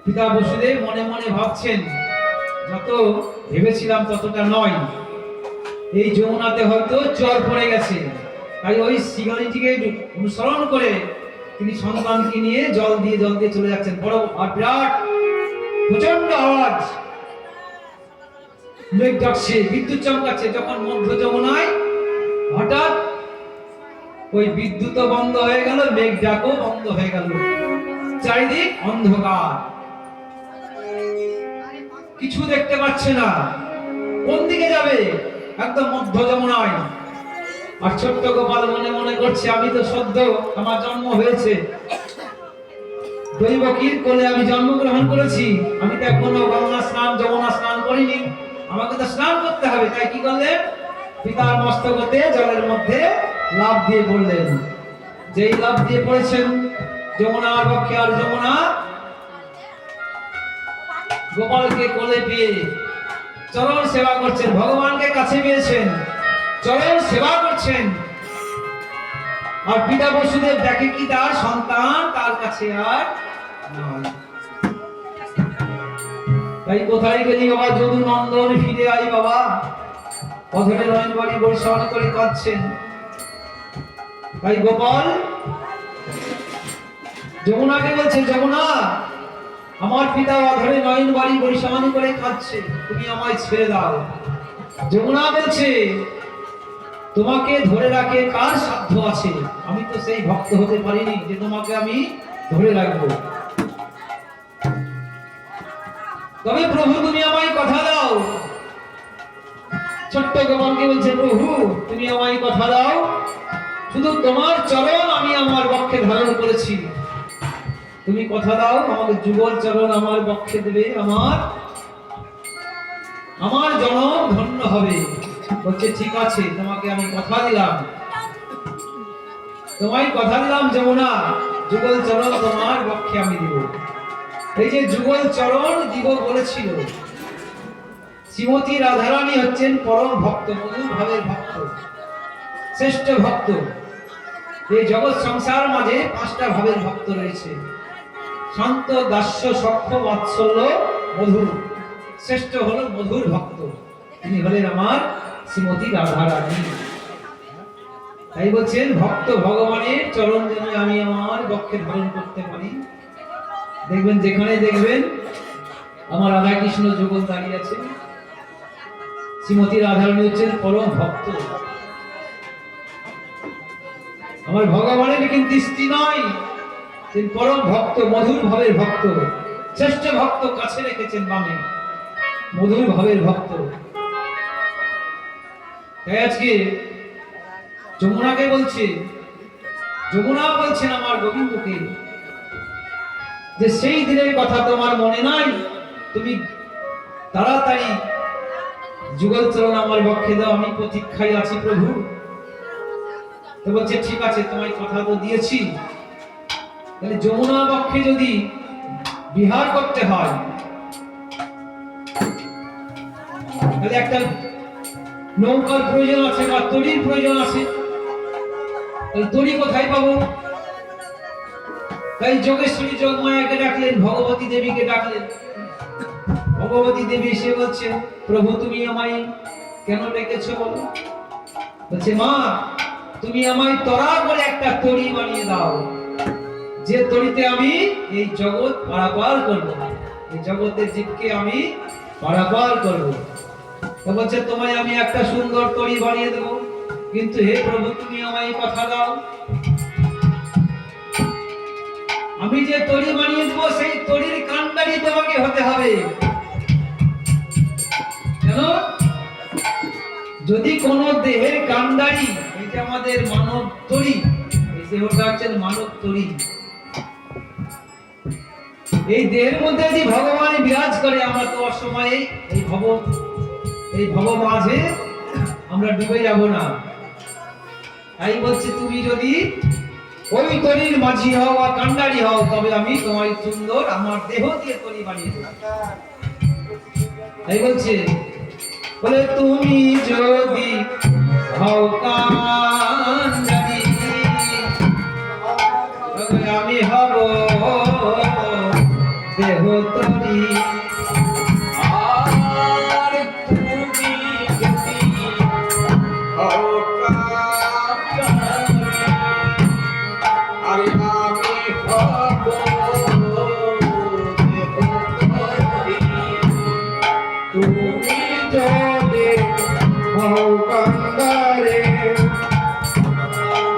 পিতা বসুদেব মনে মনে ভাবছেন, যত ভেবেছিলাম ততটা নয়, এই যমুনাতে হয়তো জ্বর পড়ে গেছে। তাই ওই শিগালিনীটিকে অনুসরণ করে তিনি সন্তানকে নিয়ে জল দিয়ে চলে যাচ্ছেন। বড় আর বিরাট প্রচন্ড আওয়াজ, মেঘ ডাকছে, বিদ্যুৎ চমকাচ্ছে। যখন মধ্য যমুনায় হঠাৎ ওই বিদ্যুৎ বন্ধ হয়ে গেল, মেঘ ডাকও বন্ধ হয়ে গেল, চারিদিক অন্ধকার, কিছু দেখতে পাচ্ছে না। কোন দিকে যাবে? একদম মধ্য যমুনায়। আর ছোট্ট গোপাল মনে মনে করছে, আমি তো সদ্য আমার জন্ম হয়েছে, দৈবকীর কোলে আমি জন্মগ্রহণ করেছি, আমি তো এখনো গঙ্গা স্নান, যমুনা স্নান করিনি, আমাকে তো স্নান করতে হবে। তাই কি করলেন? পিতার মস্তকতে জলের মধ্যে লাফ দিয়ে পড়লেন। যেই লাফ দিয়ে পড়েছেন যমুনার পক্ষে, আর যমুনা গোপালকে কোলে পেয়ে চরণ সেবা করছেন, ভগবানকে কাছে পেয়েছেন, চরণ সেবা করছেন। আর পিতা বসুদেব দেখে কি তার সন্তান তার কাছে আর নাই। তাই কোথায় গেলি বাবা যদুনন্দন, ফিরে আই বাবা। অধরে নয়ন বাড়ি বরিশান করে কাঁদছেন। তাই গোপাল যমুনাকে বলছে, যমুনা, আমার পিতা অধরে নয়ন বাড়ি বরিশান করে কাঁদছে, তুমি আমায় ছেড়ে দাও। যমুনা বলছে, তোমাকে ধরে রাখে কার সাধ্য আছে? আমি তো সেই ভক্ত হতে পারিনি যে তোমাকে আমি ধরে রাখবো। তবে প্রভু তুমি আমায় কথা দাও। ছোট্ট গোপালকে বলছে, প্রভু তুমি আমায় কথা দাও, শুধু তোমার চরণ আমি আমার বক্ষে ধারণ করেছি, তুমি কথা দাও আমাকে যুগল চরণ আমার বক্ষে দেবে, আমার জনম ধন্য হবে। বলছে, ঠিক আছে, তোমাকে আমি কথা দিলাম, তোমায় কথা দিলাম যমুনা, যুগল চরণ তোমার বক্ষে আমি দিব। এই যে যুগল চরণ দিব বলেছিল, শ্রীমতী রাধারানী হচ্ছেন পরম ভক্ত, মধুর ভাবের ভক্ত, শ্রেষ্ঠ ভক্ত। এই জগৎ সংসার মাঝে 5টা ভাবের ভক্ত রয়েছে, শান্ত, দাস্য, সখ্য, বাৎসল্য, মধুর। শ্রেষ্ঠ হলো মধুর ভক্ত, তিনি হলেন আমার শ্রীমতী রাধারানী। তাই বলছেন, ভক্ত ভগবানের চরণ যেন আমি আমার বক্ষে ধারণ করতে পারি। দেখবেন যেখানে দেখবেন আমার রাধা কৃষ্ণ যুগল দাঁড়িয়ে আছে, শ্রীমতী রাধারানী হচ্ছেন পরম ভক্ত। আমার ভগবানের কিন্তু স্ত্রী নয়, তিনি পরম ভক্ত, মধুর ভাবের ভক্ত, শ্রেষ্ঠ ভক্ত কাছে রেখেছেন বামে, মধুর ভাবের ভক্ত। তাই আজকে যমুনাকে বলছে, যমুনা বলছেন আমার গোবিন্দকে যে সেই দিনের কথা তোমার মনে নাই, তুমি তাড়াতাড়ি যুগল চরণ আমার বক্ষে দাও, আমি প্রতীক্ষায় আছি প্রভু। তো বলছে, ঠিক আছে, তোমায় কথা তো দিয়েছি, তাহলে যমুনা বক্ষে যদি বিহার করতে হয় তাহলে একটা নৌকার প্রয়োজন আছে বা তরির প্রয়োজন আছে। তাহলে তরি কোথায় পাবো? তাই যোগেশ্বরী যোগমায়াকে ডাকলেন, ভগবতী দেবীকে ডাকলেন। ভগবতী দেবী এসে বলছে, প্রভু তুমি আমায় কেন ডেকেছো বলো? বলছে, মা তুমি আমায় তরা করে একটা তরি বানিয়ে দাও, যে তরিতে আমি এই জগৎ পারাপার করব, এই জগতের জীবকে আমি পারাপার করব। তো বলছে, তোমায় আমি একটা সুন্দর তরি বানিয়ে দেব, কিন্তু হে প্রভু তুমি আমায় কথা দাও, আমি যে তরি বানিয়ে দেব সেই তরির কাণ্ডারি তোমাকে হতে হবে। কেন? যদি কোন দেহের কাণ্ডারি, এটা আমাদের মানব তরি, এই দেহটা হচ্ছে মানব তরি, এই দেহের মধ্যে যদি ভগবান বিরাজ করে, আমরা তো অসময়ে এই ভব মাঝে আমরা ডুবে যাব না। তাই বলছে, তুমি যদি ওই তরির মাঝি হও বা কাণ্ডারি হও, তবে আমি তোমায় সুন্দর আমার দেহ দিয়ে তরি বানিয়ে দেব। তাই বলছে, বলে তুমি যদি হও কাণ্ডারি, তবে আমি হব দেহ তরি। আর তুমি যদি হও কাণ্ডারি, আরে আমি হব দেহতরি। তুমি যদি হও কান্দারে,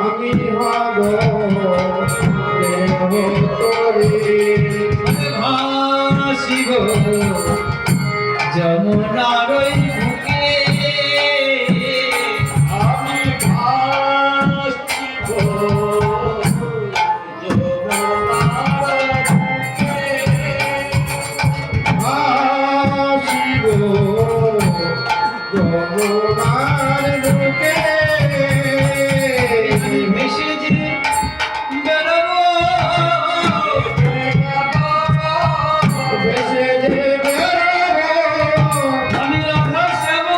আমি হব দেহতরি। ভাসিব যমুনার ওই বুকে, আমি ভাসিব যমুনার বুকে। আসিব যমুনার বুকে, ভেসে যে বেরোবো, ভেসে যে বেরোবো, আমি রাধা শ্যাম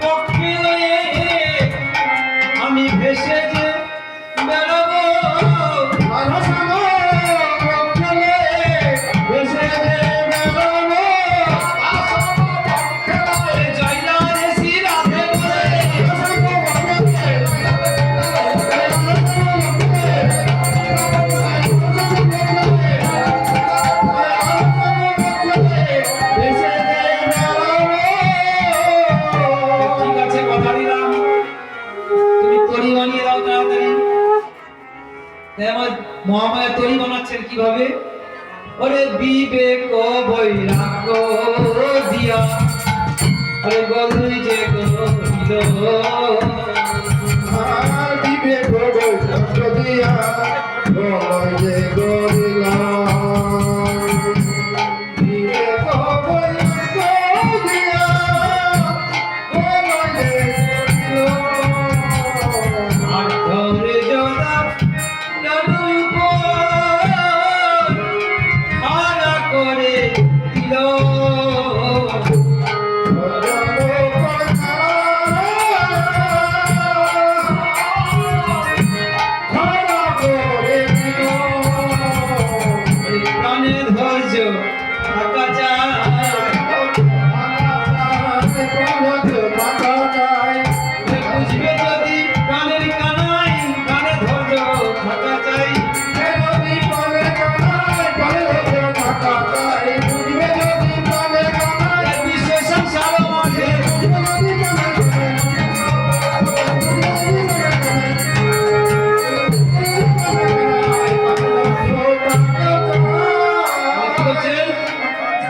বক্ষে লয়ে, আমি ভেসে যে বেরোবো, রাধাশ্যাম বক্ষে ভেসে যে বেরোবো। জয় রাধে শ্রী রাধে বলে, ঠিক আছে কথা দিলাম, তুমি তরি বানিয়ে দাও তাড়াতাড়ি। তাই আমার মহামায়া তরি বানাচ্ছেন কিভাবে? ওরে বিবেক বৈরাগ্য দিয়া, ওরে গলুই যে গলিল, বিবেক বৈরাগ্য দিয়া গলায় যে গরিলাম, বিবেক বৈরাগ্য দিয়া গলায় যে গরিলাম। আর ধরে জোড়া ডালুর উপর খাড়া করে দিল, প্রাণের ধৈর্য থাকা যায়, বুঝবে যদি প্রাণের কানাই, প্রাণের ধৈর্য থাকা চাই। বিশ্ব সংসার মাঝে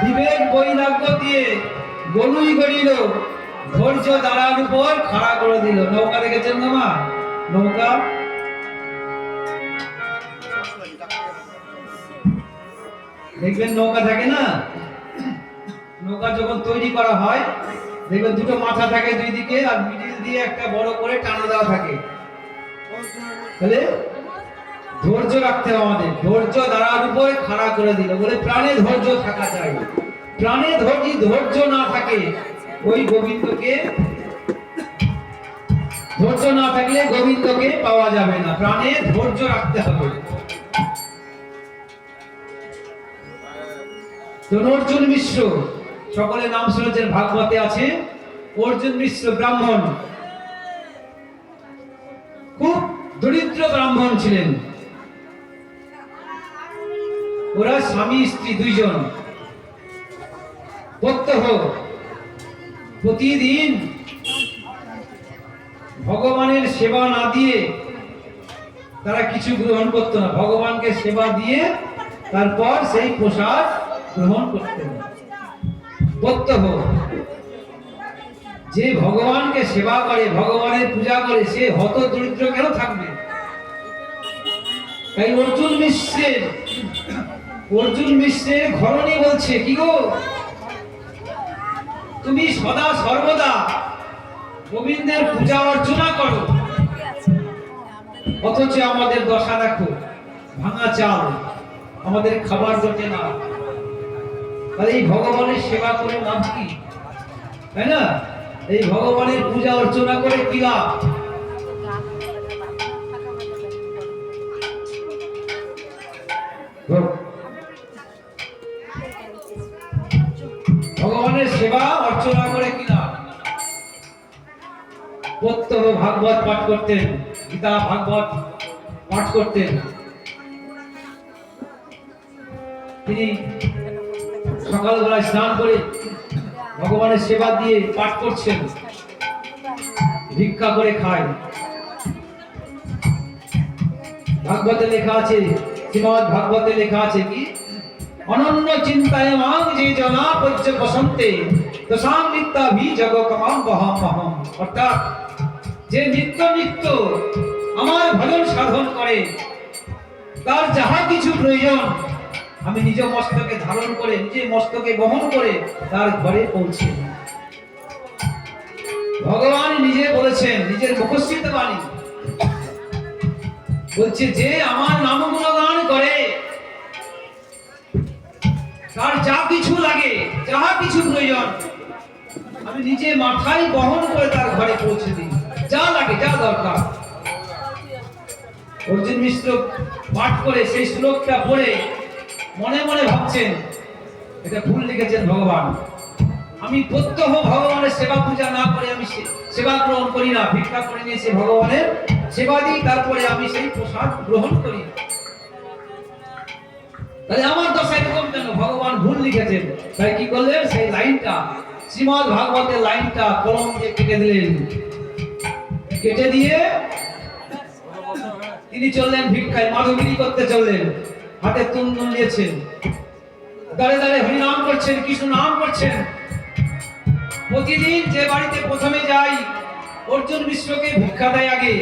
বিবেক বৈরাগ্য দিয়ে গলুই গড়িল, ধৈর্য দাঁড়ার উপর খাড়া করে দিল। নৌকা দেখেছেন না মা? নৌকা দেখবেন, নৌকা থাকে না, নৌকা যখন তৈরি করা হয় দেখবেন দুটো মাথা থাকে দুই দিকে, আর মিডিল দিয়ে একটা বড় করে টানা দেওয়া থাকে। তাহলে ধৈর্য রাখতে হবে আমাদের। ধৈর্য দ্বারার উপরে খাড়া করে দিল, বলে প্রাণে ধৈর্য থাকা চাই। প্রাণে ধৈর্য না থাকে ওই গোবিন্দকে, ধৈর্য না থাকলে গোবিন্দকে পাওয়া যাবে না। প্রাণে ধৈর্য রাখতে হবে। তো অর্জুন মিশ্র, সকলে নাম শুনেছেন, ভাগবতে আছে। অর্জুন মিশ্র ব্রাহ্মণ, খুব দরিদ্র ব্রাহ্মণ ছিলেন। ওরা স্বামী স্ত্রী দুইজন, প্রত্যহ প্রতিদিন ভগবানের সেবা না দিয়ে তারা কিছু গ্রহণ করত না। ভগবানকে সেবা দিয়ে তারপর সেই প্রসাদ গ্রহণ করতেন। প্রত্যহ যে ভগবানকে সেবা করে, ভগবানের পূজা করে, সে হত দরিদ্র কেন থাকবে? তাই অর্জুন মিশ্রের ঘরণী বলছে, কি গো, তুমি সদা সর্বদা গোবিন্দের পূজা অর্চনা করো, অথচ আমাদের দশা দেখো, ভাঙা চাল, আমাদের খাবার জোটে না। তাহলে এই ভগবানের সেবা করে লাভ কি? তাই না? এই ভগবানের পূজা অর্চনা করে কি লাভ? ভগবানের সেবা অর্চনা করে কি লাভ? প্রত্যহ ভাগবত পাঠ করতেন, গীতা ভাগবত পাঠ করতেন। তিনি সকালবেলায় স্নান করে ভগবানের সেবা দিয়ে পাঠ করছেন, ভিক্ষা করে খায়। ভাগবতে লেখা আছে, শ্রীমদ্ ভাগবতে লেখা আছে কি, অনন্য চিন্তায় মাং যে জনা পজ্য বসন্তে দশাং নিত্যাভি জগকমাং বহমহম। অর্থাৎ যে নিত্য নিত্য আমার ভজন সাধন করে, তার যাহা কিছু প্রয়োজন আমি নিজ মস্তকে ধারণ করে, নিজে মস্তকে বহন করে তার ঘরে পৌঁছে। ভগবান নিজে বলেছেন, নিজের মুখস্থিত বাণী বলছে, যে আমার নাম গুণগান করে, তার যা কিছু লাগে, যাহা কিছু প্রয়োজন আমি নিজে মাথায় বহন করে তার ঘরে পৌঁছে দিই, যা লাগে, যা দরকার। অর্জুন মিশ্র পাঠ করে সেই শ্লোকটা পড়ে মনে মনে ভাবছেন, এটা ভুল লিখেছেন ভগবান। আমি প্রত্যহ ভগবানের সেবা পূজা না করে আমি সেবা গ্রহণ করি না, ভিক্ষা করে নিয়ে সে ভগবানের সেবা দিই, তারপরে আমি সেই প্রসাদ গ্রহণ করি। তাহলে আমার দশা এরকম কেন? ভগবান ভুল লিখেছেন। তাই কি করলেন? সেই লাইনটা, শ্রীমদ্ ভাগবতের লাইনটা কলম দিয়ে কেটে দিলেন। কেটে দিয়ে তিনি চললেন ভিক্ষায়, মাধবগিরি করতে চললেন। হাতে তুলতুল নিয়েছেন, দাঁড়ে দাঁড়ে হরিনাম করছেন, কৃষ্ণ নাম করছেন। প্রতিদিন যে বাড়িতে প্রথমে যাই, অর্জুন মিশ্রকে ভিক্ষা দেয় আগে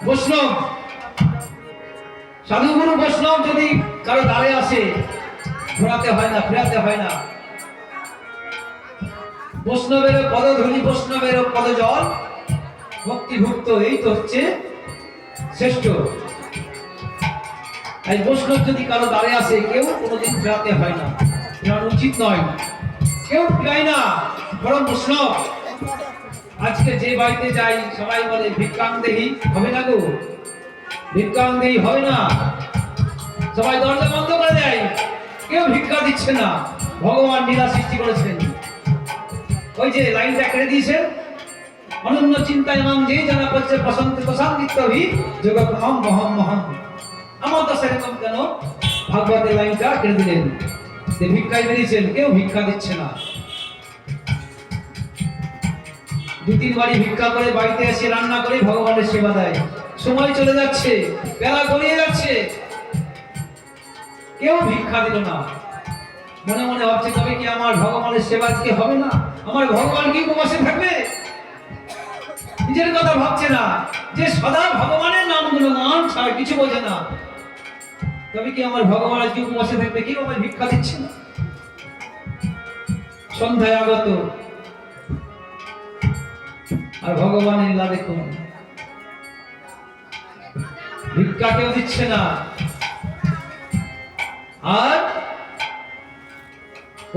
বৈষ্ণব, সাধুগুরু বৈষ্ণব যদি কারো দ্বারে আসে, ঘোরাতে হয় না, ফেরাতে হয় না। বৈষ্ণবের পদধূলি, বৈষ্ণবের পদজল, ভক্তিভুক্ত, এই তো হচ্ছে শ্রেষ্ঠ। তাই বৈষ্ণব যদি কারো দ্বারে আসে, কেউ কোনোদিন ফেরাতে হয় না, ফেরানো উচিত নয়। কেউ ফেরায় না, বরং বৈষ্ণব। আজকে যে বাড়িতে যাই সবাই বলে ভিক্ষাং দেহি, হবে না গো, ভিক্ষাং দেহি হবে না। সবাই দরজা বন্ধ করে দেয়, কেউ ভিক্ষা দিচ্ছে না। ভগবান লীলা সৃষ্টি করেছেন। ওই যে লাইনটা কেটে দিয়েছেন, অনন্য চিন্তায় মাং যে জানা পচ্ছে বসন্তে দশাং নিত্যভি জগকমাং বহমহম। আমার দশা এরকম কেন? ভাগবতের লাইনটা কেটে দিলেন। ভিক্ষায় বেরিয়েছেন, কেউ ভিক্ষা দিচ্ছে না। দু তিন বাড়ি ভিক্ষা করে বাড়িতে এসে রান্না করে ভগবানের সেবা দেয়। সময় চলে যাচ্ছে, বেলা গড়িয়ে যাচ্ছে, কেউ ভিক্ষা দিল না। মনে মনে ভাবছে, তবে কি আমার ভগবানের সেবা কি হবে না? আমার ভগবান কি উপবাসে থাকবে? নিজের কথা ভাবছে না, যে সদা ভগবানের নামগুলো মান ছাড়া কিছু বোঝে না। তবে কি আমার ভগবান আজকে উপবাসে থাকবে? কি আমায় ভিক্ষা দিচ্ছে না? সন্ধ্যায় আগত, আর ভগবানের লীলা দেখুন। ভিক্ষা কেউ দিচ্ছে না। আর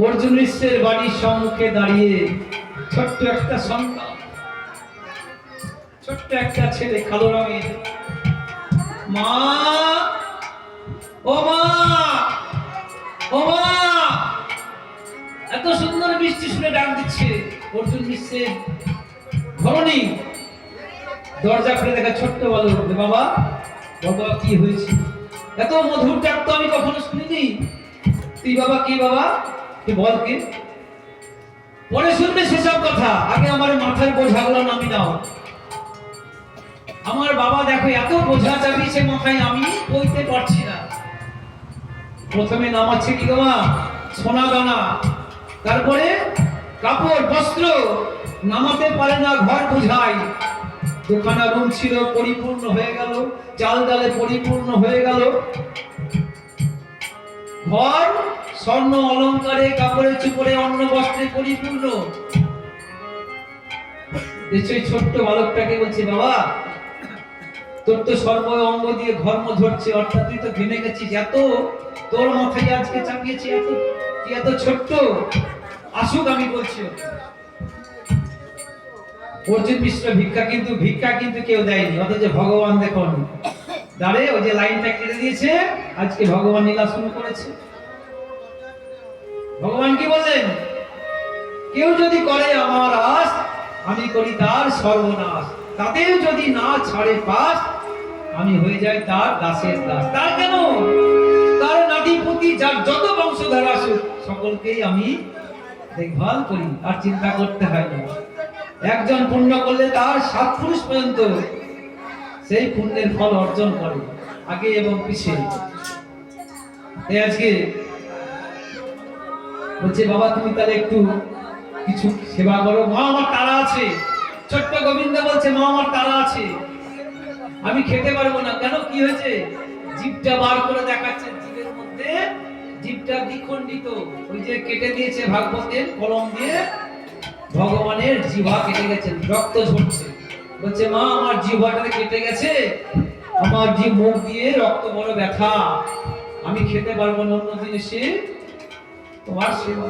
অর্জুন মিশ্রের বাড়ির সম্মুখে দাঁড়িয়ে ছোট্ট একটা সন্তান, ছোট্ট একটা ছেলে কালো রঙের, মা ও মা ও মা, এত সুন্দর বৃষ্টি শুনে ডাক দিচ্ছে। অর্জুন মিশ্রের ধরনী দরজা খুলে দেখা ছোট্ট বালক, বাবা বাবা কি হয়েছে? এত মধুর ডাক তো আমি কখনো শুনিনি। তুই বাবা কি বাবা, তুই বল কে? পরে শুনবে সেসব কথা, আগে আমার মাথার বোঝাগুলো নামি দাও। আমার বাবা দেখো এত বোঝা চাপিয়েছে মাথায়, আমি বইতে পারছি না। প্রথমে নামাচ্ছে কি গো মা? সোনা দানা, তারপরে কাপড় বস্ত্র, নামাতে পারে না, ঘর বোঝায়। দুখানা রুম ছিল পরিপূর্ণ হয়ে গেল, চাল ডালে পরিপূর্ণ হয়ে গেল, ঘর স্বর্ণ অলংকারে কাপড়ে চুপড়ে অন্ন বস্ত্রে পরিপূর্ণ। সেই ছোট্ট বালকটাকে বলছে বাবা তোর তো সর্ব অঙ্গ দিয়ে ঘর্ম ধরছে, অর্থাৎ তুই তো ঘেমে গেছিস, এত তোর মাথায় আজকে চাপিয়েছি, এত কি এত ছোট্ট, আসুক আমি বলছি। অর্জুন মিশ্র ভিক্ষা কিন্তু কেউ দেয়নি, অথচ ভগবান দেখুন দাঁড়ে ওই যে লাইনটা কেটে দিয়েছে, আজকে ভগবান লীলা শুরু করেছে। ভগবান কি বললেন? কেউ যদি করে আমার আস, আমি করি তার সর্বনাশ, তাদের যদি না ছাড়ে পাস, আমি হয়ে যাই তার দাসের দাস। তার কেন? তার নাতিপুতি যার যত বংশধর আসুক সকলকেই আমি দেখভাল করি, আর চিন্তা করতে হয় না। একজন পুণ্য করলে তার 7 পুরুষ পর্যন্ত সেই পুণ্যের ফল অর্জন করে, আগে এবং পিছিয়ে। তাই আজকে বলছে বাবা তুমি তাহলে একটু কিছু সেবা করো। মা আমার তারা আছে, ছোট্ট গোবিন্দ বলছে মা আমার তারা আছে, আমি খেতে পারবো না। কেন, কি হয়েছে? জিভটা বার করে দেখাচ্ছে, জিভের মধ্যে জিভটা দ্বিখণ্ডিত, ওই যে কেটে দিয়েছে ভাগবতের কলম দিয়ে, ভগবানের জিহ্বা কেটে গেছে, রক্ত ঝরছে। বলছে মা আমার জিহ্বাটা কেটে গেছে, আমার জিভ মুখ দিয়ে রক্ত বড় ব্যথা, আমি খেতে পারবো না, অন্যদিন এসে তোমার সেবা।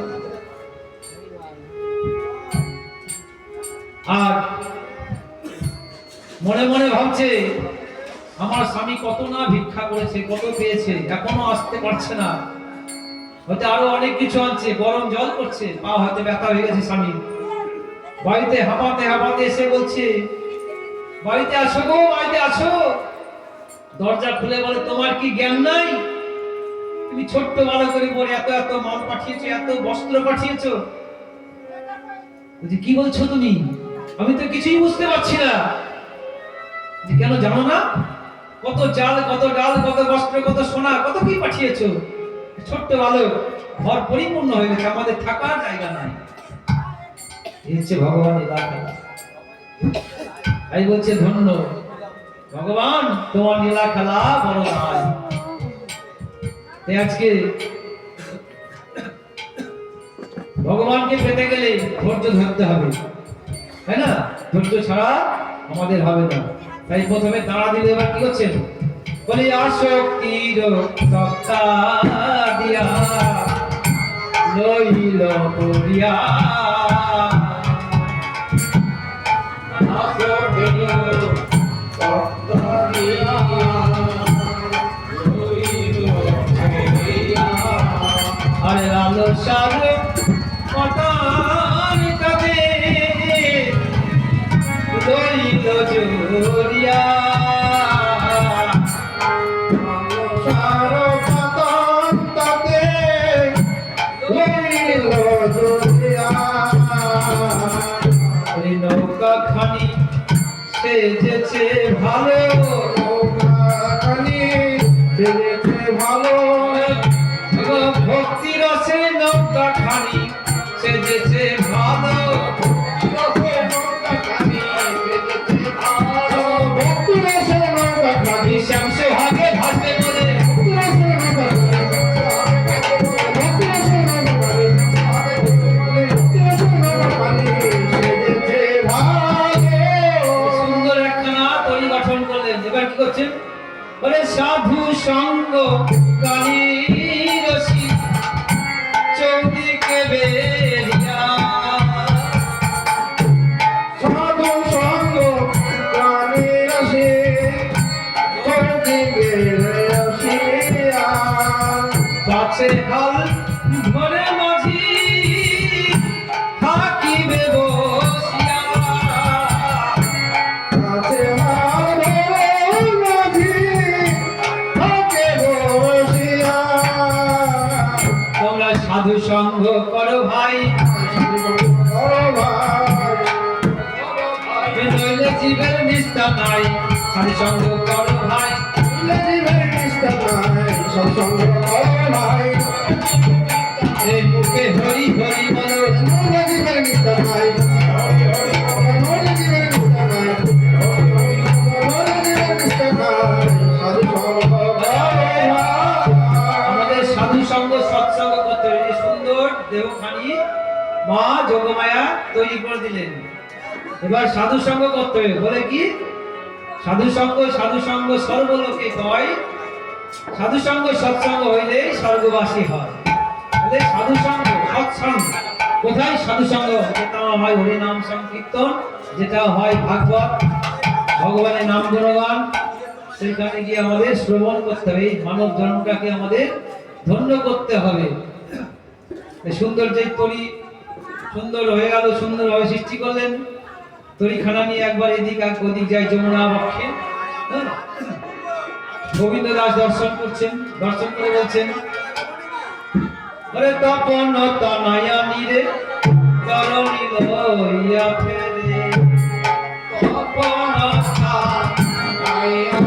আর মনে মনে ভাবছে আমার স্বামী কত না ভিক্ষা করেছে, কত পেয়েছে, এখনো আসতে পারছে না, হয়তো আরো অনেক কিছু আনছে, গরম জল করছে, পা হয়তো ব্যথা হয়ে গেছে স্বামী। বাড়িতে হাঁপাতে হাঁপাতে এসে বলছে বাড়িতে আসো গো, বাড়িতে আসো। দরজা খুলে বলে তোমার কি জ্ঞান নাই? তুমি ছোট্ট বালক করে পরে এত এত মাল পাঠিয়েছো, এত বস্ত্র পাঠিয়েছো, কি বলছো তুমি? আমি তো কিছুই বুঝতে পারছি না। কেন জানো না? কত চাল, কত ডাল, কত বস্ত্র, কত সোনা, কত কি পাঠিয়েছো। ছোট্ট বালক, ঘর পরিপূর্ণ হয়ে গেছে, আমাদের থাকার জায়গা নাই। হচ্ছে ভগবান এলাকা। তাই বলছে ধন্য ভগবান তোমার লীলা খেলা বড় নাই। আজকে ভগবানকে পেতে গেলে ধৈর্য ধরতে হবে, তাই না? ধৈর্য ছাড়া আমাদের হবে না। তাই প্রথমে দাঁড়া দিলে এবার কি করছেন? বলে আসক্তির তক্তা দিয়া লইল করিয়া, আরে লালসার পতান কাঁদে লইল জোরিয়া, লালসার পতান কাঁদে লইল জোরিয়া, নৌকা খানি সেজেছে ভালো, নৌকা খানি সেজেছে ভালো, ভক্তি রসে নৌকা খানি সেজেছে ভালো, নৌকা খানি সেজেছে ভালো, ভক্তি রসে নৌকা খানি শ্যাম সোহাগে ভাসবে বলে, সুন্দর একখানা তৈরি গঠন করলেন। এবার কি করছেন? সাধু সঙ্গ কালী রসি চৌদিকে বেরিয়া সাধু সঙ্গ প্রাণী রসে চৌদিকে রসিয়া গাছে হাল ধরে মাঝি থাকিবে বসিয়া কাছে হার মাঝি থাকে বসিয়া তোমরা সাধু সঙ্গ করো ভাই ও ভাই নইলে জীবের নিষ্ঠা নাই সাধু সঙ্গ করো ভাই জীবের নিষ্ঠা নাই সৎসঙ্গ করো ভাই এই মুখে হরি হরি বলো জীবের নিষ্ঠা নাই জীবের নিষ্ঠা নাই জীবের নিষ্ঠা নাই সাধু সঙ্গ করো ভাই আমাদের সাধু সঙ্গ সৎসঙ্গ করতে হবে। এই সুন্দর দেহখানি মা যোগমায়া তৈরি করে দিলেন। এবার সাধু সঙ্গ করতে হবে। বলে কি সাধু সঙ্গ সর্বলোকে কয়, সাধু সঙ্গ সৎসঙ্গ হইলে স্বর্গবাসী হয়। বলে সাধু সঙ্গ সৎসঙ্গ কোথায়? সাধু সঙ্গ যেটা হয় হরি নাম সংকীর্তন, যেটা হয় ভাগবত ভগবানের নাম গুণগান, সেখানে গিয়ে আমাদের শ্রবণ করতে হবে। এই মানব জন্মটাকে আমাদের ধন্য করতে হবে। এই সুন্দর যে তরি সুন্দর হয়ে গেল, সুন্দরভাবে সৃষ্টি করলেন। তরিখানা নিয়ে একবার এদিক এক ওদিক যায় যমুনা বক্ষে। গোবিন্দ দাস দর্শন করছেন, দর্শন করে বলছেন ওরে তপন তনয়া নিরে করণী লইয়া ফেরে তপন তনয়া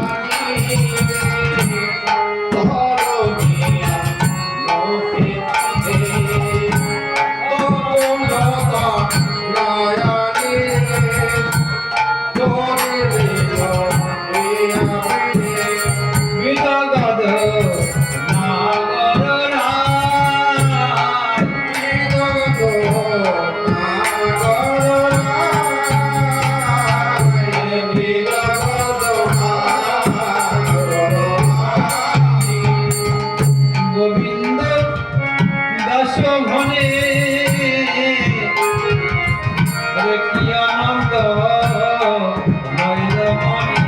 গোবিন্দ দাস ঘনে কি আনন্দ হইল মনে।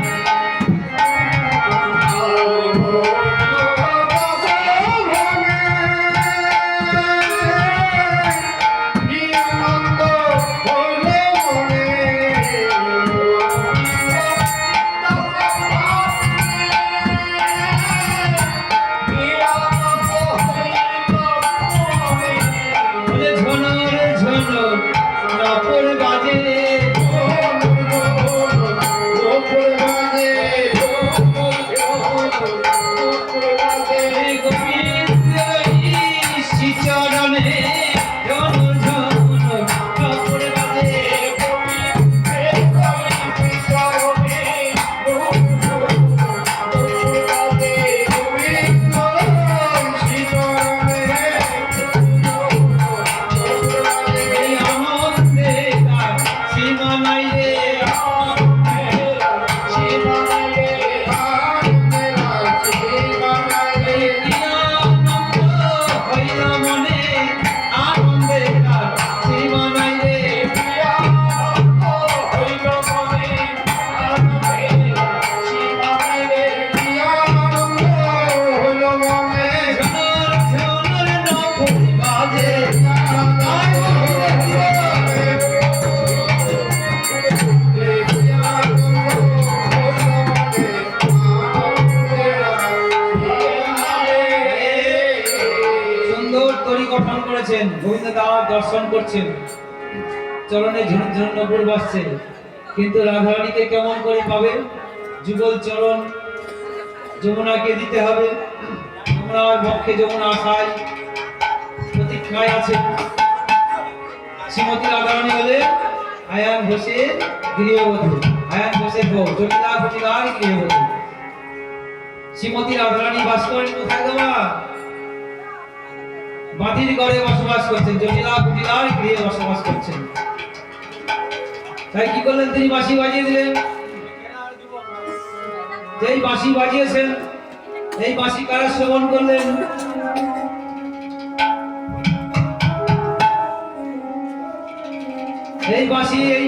গোবিন্দ দাস দর্শন করছেন, চরণে ঝুন ঝুন নপুর বাজছে, কিন্তু রাধারানীকে কেমন করে পাবে? যুগল চরণ যমুনাকে দিতে হবে। যমুনার বক্ষে যমুনা আশায় প্রতীক্ষায় আছে। শ্রীমতী রাধারানী হলে আয়ান ঘোষের গৃহবধূ, আয়ান ঘোষের বউ, জটিলা কুটিলার গৃহবধূ। শ্রীমতী রাধারানী বাস করেন কোথায় গো? বাতির ঘরে বসবাস করছেন, জটিলা কুটিলার গৃহে বসবাস করছেন। তাই কি করলেন? তিনি বাঁশি বাজিয়ে দিলেন। যেই বাঁশি বাজিয়েছেন এই বাঁশি কারা শ্রবণ করলেন? এই বাঁশি এই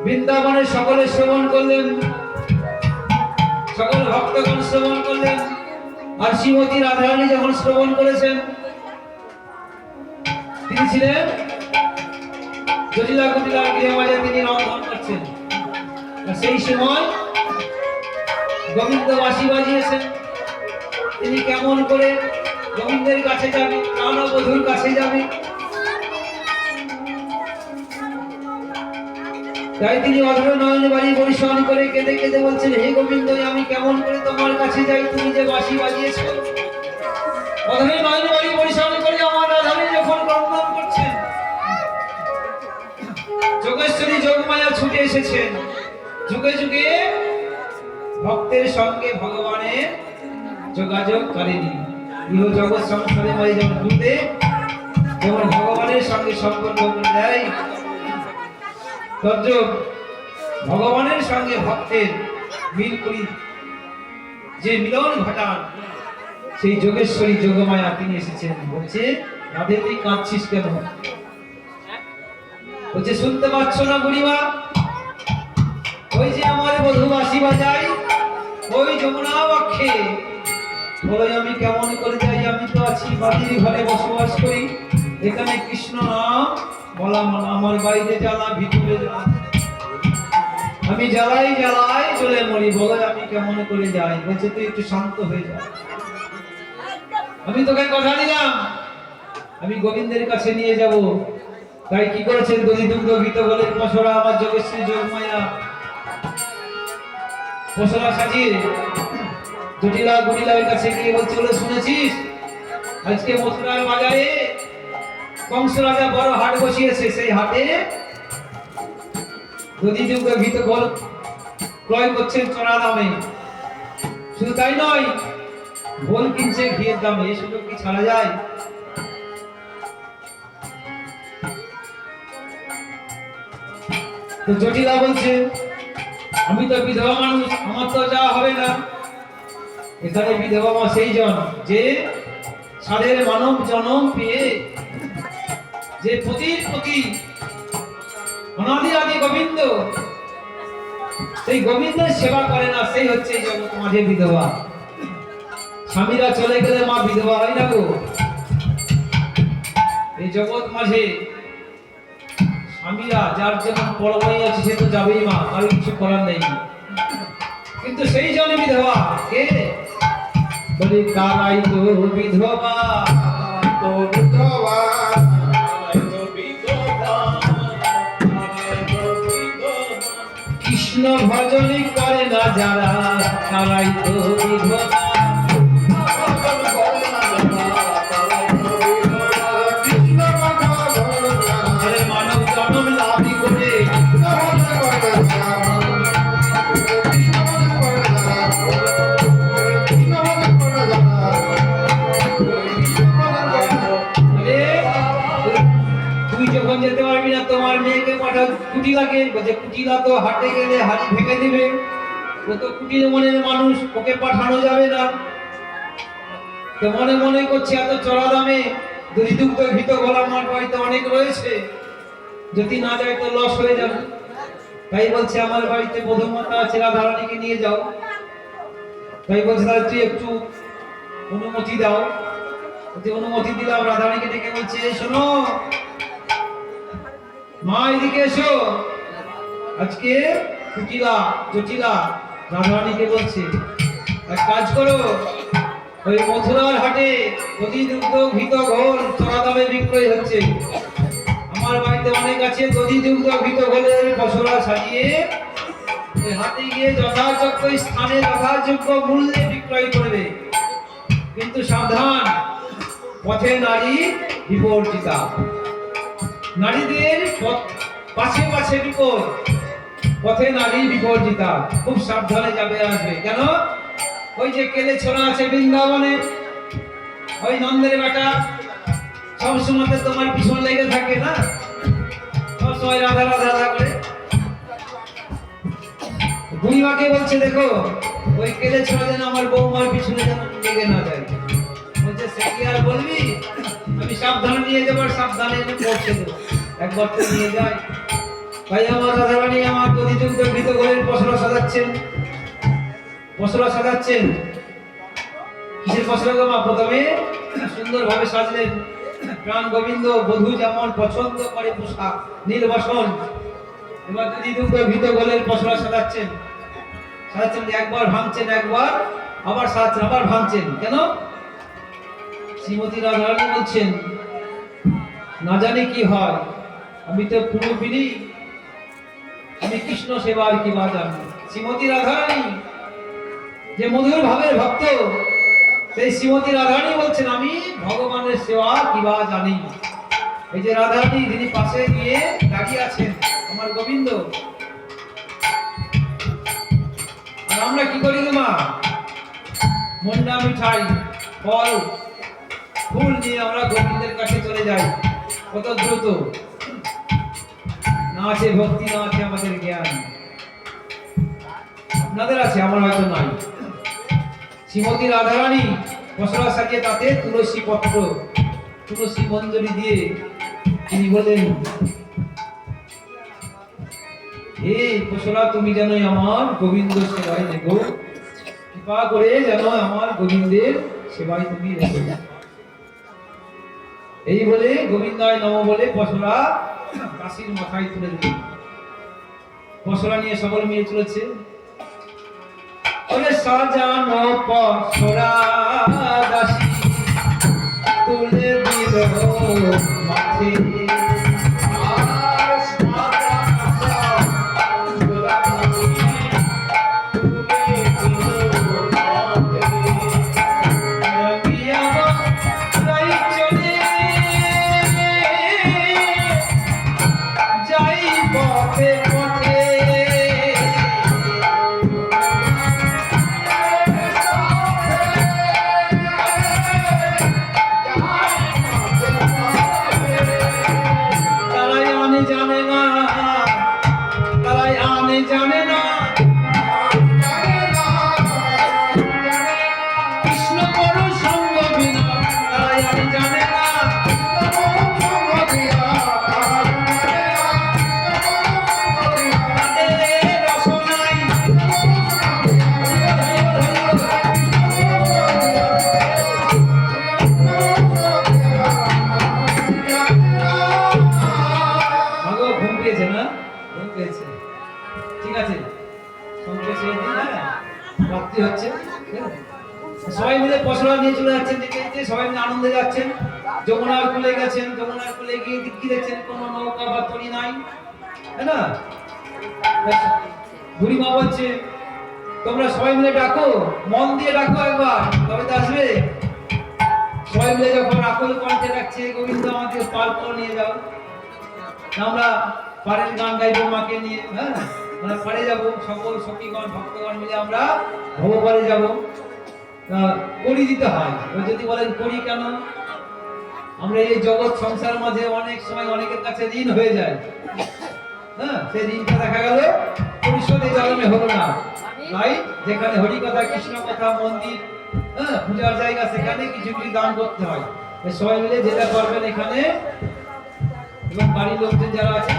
বৃন্দাবনের সকলে শ্রবণ করলেন, সকল ভক্তগণ শ্রবণ করলেন। আর শ্রীমতী রাধারানী যখন শ্রবণ করেছেন, তিনি ছিলেন জটিলা কুটিলার গৃহমাঝে তিনি রন্ধন করছেন। আর সেই সময় গোবিন্দ বাঁশি বাজিয়েছেন। তিনি কেমন করে গোবিন্দের কাছে যাবে, প্রাণবধূর কাছে যাবে, তাই তিনি অধর নয়ন বাড়ি পরিশ্রম করে কেঁদে কেঁদে বলছেন, হে গোবিন্দ, আমি কেমন করে তোমার কাছে যাই, তুমি যে বাঁশি বাজিয়েছো। অধর নয়ন বাড়ি পরিশ্রম করে আমার রাধারানী যখন ক্রন্দন করছেন, যোগেশ্বরী যোগমায়া ছুটে এসেছেন। যুগে যুগে ভক্তের সঙ্গে ভগবানের যোগাযোগ করেনি। ইহ জগৎ সংসারে ময় যেমন ঘুরতে, যেমন ভগবানের সঙ্গে সম্পর্ক করে দেয়, তদ্রূপ ভগবানের সঙ্গে ভক্তের মিল করি যে মিলন ঘটান, সেই যোগেশ্বরী যোগমায়া তিনি এসেছেন। বলছে, রাধে তুই কাঁদছিস কেন? বলছে, শুনতে পাচ্ছ না বুড়িমা, ওই যে আমার বধূ বাঁশি বাজাই ওই যমুনা বক্ষে। বলে, আমি কেমন করে যাই? আমি তো আছি বাড়ির ঘরে বসবাস করি, এখানে কৃষ্ণ নাম বলা মানা, আমার বাইরে জ্বালা ভিতরে জ্বালা, আমি জ্বালাই জ্বালাই চলে মরি। বলে, আমি কেমন করে যাই? বলছে, তুই একটু শান্ত হয়ে যা, আমি তোকে কথা দিলাম আমি গোবিন্দের কাছে নিয়ে যাব। তাই কি করেছেন? দধি দুগ্ধ ঘৃত বলে পসরা আমার যোগেশ্বরী যোগমায়া পসরা সাজিয়ে জটিলা গুটিলার কাছে গিয়ে বলছে, বলে শুনেছিস আজকে মথুরার বাজারে কংস রাজা বড় হাট বসিয়েছে, সেই হাটে দধি দুগ্ধ ঘৃত গোল ক্রয় করছেন চড়া দামে। শুধু তাই নয়, গোল কিনছে ঘিয়ের দামে। এই সুযোগ কি ছাড়া যায়? তো জটিলা বলছে, আমি তো বিধবা মানুষ, আমার তো যাওয়া হবে না। এখানে বিধবা মা সেই জন যে সাধের মানব জনম পেয়ে যে পতির প্রতি অনাদি আদি গোবিন্দ, সেই গোবিন্দের সেবা করে না, সেই হচ্ছে এই জগৎ মাঝে বিধবা। স্বামীরা চলে গেলে মা বিধবা হয় না গো। এই জগৎ মাঝে স্বামীরা যার যেমন বড় ভাই আছে সে তো যাবেই মা, আর কিছু করার নেই। কিন্তু সেই জন্য বিধবা কে? বলি, তারাই তো বিধবা, তো বিধবা, কৃষ্ণ ভজনী করে না যারা, তারাই তো বিধবা। আরে মানব জন্ম লাভই করে তুই যখন যেতে পারবি না, তোমার মেয়েকে পাঠাও কুটিলাকে। বলছে, কুটিলা তো হাটে গেলে হাড়ি ভেঙে দিবে, ও তো কুটির মনের মানুষ, ওকে পাঠানো যাবে না। তো মনে মনে করছে, এত চড়া দামে দধি দুগ্ধ ঘৃত গোলা আমার বাড়িতে অনেক রয়েছে, যদি না যায় তো লস হয়ে যাবে। তাই বলছে, আমার বাড়িতে বধূমাতা আছে, রাধারানীকে নিয়ে যাও। তাই বলছে, তাহলে তুই একটু অনুমতি দাও। অনুমতি দিলাম। রাধারানীকে ডেকে বলছে, শোনো মা, এদিকে এসো। আজকে কুটিলা জটিলা রাধারানীকে বলছে, এক কাজ করো, ওই মথুরার হাটে দধি দুগ্ধ ঘৃত ঘোল চড়া দামে বিক্রয় হচ্ছে, আমার বাড়িতে অনেক আছে, দধি দুগ্ধ ঘৃত ঘোলের পসরা সাজিয়ে ওই হাটে গিয়ে যথাযোগ্য স্থানে যথাযোগ্য মূল্যে বিক্রয় করবে। কিন্তু সাবধান, পথে নারী বিবর্জিতা, নারীদের পাশে পাশে বিপদ, পথে নারী বিবর্জিতা, খুব সাবধানে যাবে আসবে। কেন? ওই যে কেলে ছোড়া আছে বৃন্দাবনে, ওই নন্দের বেটা সবসময় তোমার পিছন লেগে থাকে না, সবসময় রাধা রাধা রাধা করে। বুড়িমাকে বলছে, দেখো ওই কেলে ছোড়া যেন আমার বৌমার পিছনে যেন লেগে না যায়। বলছে সে কি আর বলবি, আমি সাবধানে নিয়ে যাবো আর সাবধানে এনে পৌঁছে দেবো, একবার তো নিয়ে যায়। ভাই আমার রাধারানী আমার দধিযুক্ত ঘৃত ঘরের পসরা সাজাচ্ছেন, পসরা সাজাচ্ছেন। কিসের পসরা গো মা? প্রথমে সুন্দরভাবে সাজলেন, প্রাণ গোবিন্দ বধূ যেমন পছন্দ করে পোশাক নীল বসন, এবার দধিযুক্ত ঘৃত ঘরের পসরা সাজাচ্ছেন। সাজাচ্ছেন, একবার ভাঙছেন, একবার আবার সাজাচ্ছেন, আবার ভাঙছেন। কেন? শ্রীমতী রাধারানী বলছেন না জানি কি হয়, আমি তো পুরোপুরি আমি কৃষ্ণ সেবার কি বা জানি। শ্রীমতী রাধারানী যে মধুর ভাবের ভক্ত, সেই শ্রীমতী রাধারানী বলছেন আমি ভগবানের সেবা কি বা জানি। এই যে রাধারানী যিনি পাশে গিয়ে দাঁড়িয়ে আছেন আমার গোবিন্দ, আর আমরা কি করি গো মা? মন্ডা মিঠাই ফল ফুল নিয়ে আমরা গোবিন্দের কাছে চলে যাই, কত দ্রুত। না আছে ভক্তি, না আছে আমাদের জ্ঞান। আপনাদের আছে, আমার হয়তো নাই। শ্রীমতী রাধারানী পসরা সাজিয়ে তাতে তুলসী পত্র, তুলসী মঞ্জরি দিয়ে তিনি বলেন হে পসরা তুমি যেন আমার গোবিন্দ সেবায় রেখো, কৃপা করে যেন আমার গোবিন্দের সেবায় তুমি রেখো। এই বলে গোবিন্দায় নম বলে পসরা কাশির মাথায় তুলে দিলেন। পসরা নিয়ে সকল মিলে চলেছে, ওরে সাজানো পসরা দাসী তুলে দিল মাথে, সবাই মিলে পসরা নিয়ে চলে যাচ্ছেন, দেখতে সবাই মিলে আনন্দে যাচ্ছেন। যমুনার কুলে গেছেন, যমুনার কুলে গিয়ে কি দেখছেন কোনো নৌকা বা তরি নাই, তাই না? বুড়িমা বলছে তোমরা সবাই মিলে ডাকো, মন দিয়ে ডাকো একবার, তবে তো আসবে। সবাই মিলে যখন আকুল কণ্ঠে ডাকছে গোবিন্দ আমাদের পার করে নিয়ে যাও, আমরা পারের গান গাইবো মাকে নিয়ে, হ্যাঁ আমরা পারে যাবো, সকল সখীগণ ভক্তগণ মিলে আমরা ভবপারে যাবো। করি দিতে হয়। যদি বলেন করি কেন, আমরা এই জগৎ সংসার মাঝে অনেক সময় অনেকের কাছে ঋণ হয়ে যায়, হ্যাঁ সেই ঋণটা দেখা গেল পরিশোধে জন্মে হলো না। তাই যেখানে হরি কথা কৃষ্ণ কথা মন্দির, হ্যাঁ পূজার জায়গা, সেখানে কিছু কিছু দান করতে হয়। সবাই মিলে যেটা করবেন এখানে, এবং বাড়ির লোকজন যারা আছে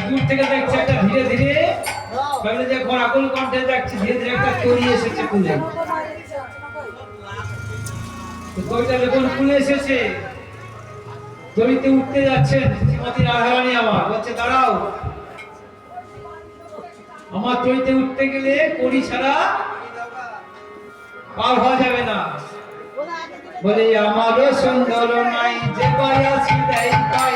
দূর থেকে দেখছে একটা ধীরে ধীরে ভাবলে যে ঘর আকুল কণ্ঠে যাচ্ছে, ধীরে ধীরে একটা তৈরি এসেছে কুলে। তৈরিটা যখন কুলে এসেছে, তৈরিতে উঠতে যাচ্ছেন শ্রীমতী রাধারানী আমার বলছে দাঁড়াও, আমার তৈরিতে উঠতে গেলে কড়ি ছাড়া পার হওয়া যাবে না। বলে আমারও সুন্দর নাই যে বয়াসি দেয় পাই,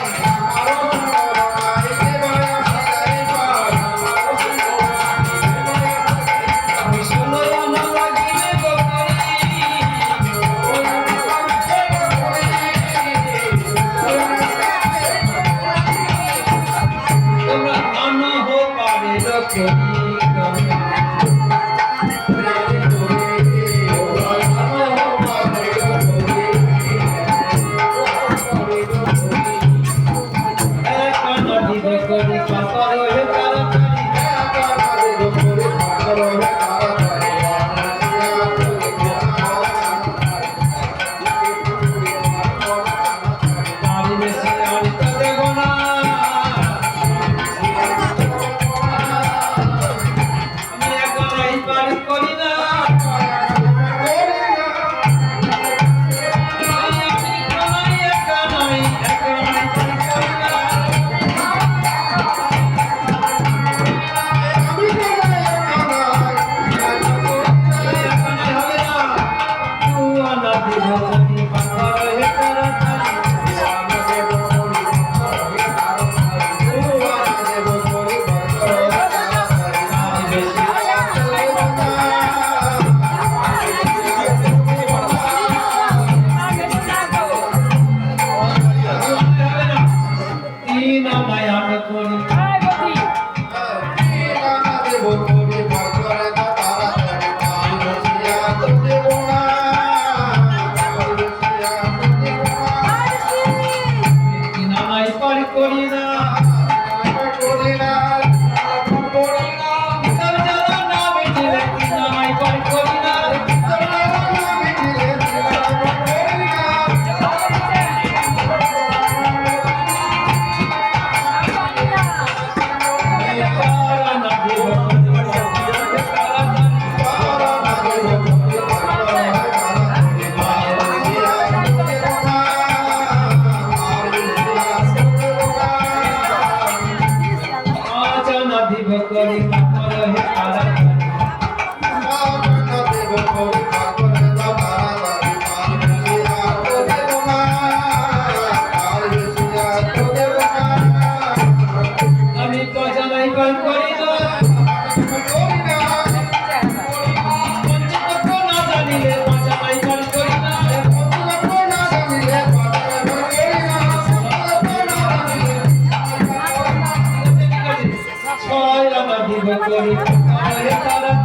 তোমরা আনো হো পারে লক্ষ্মী হয়ে তারা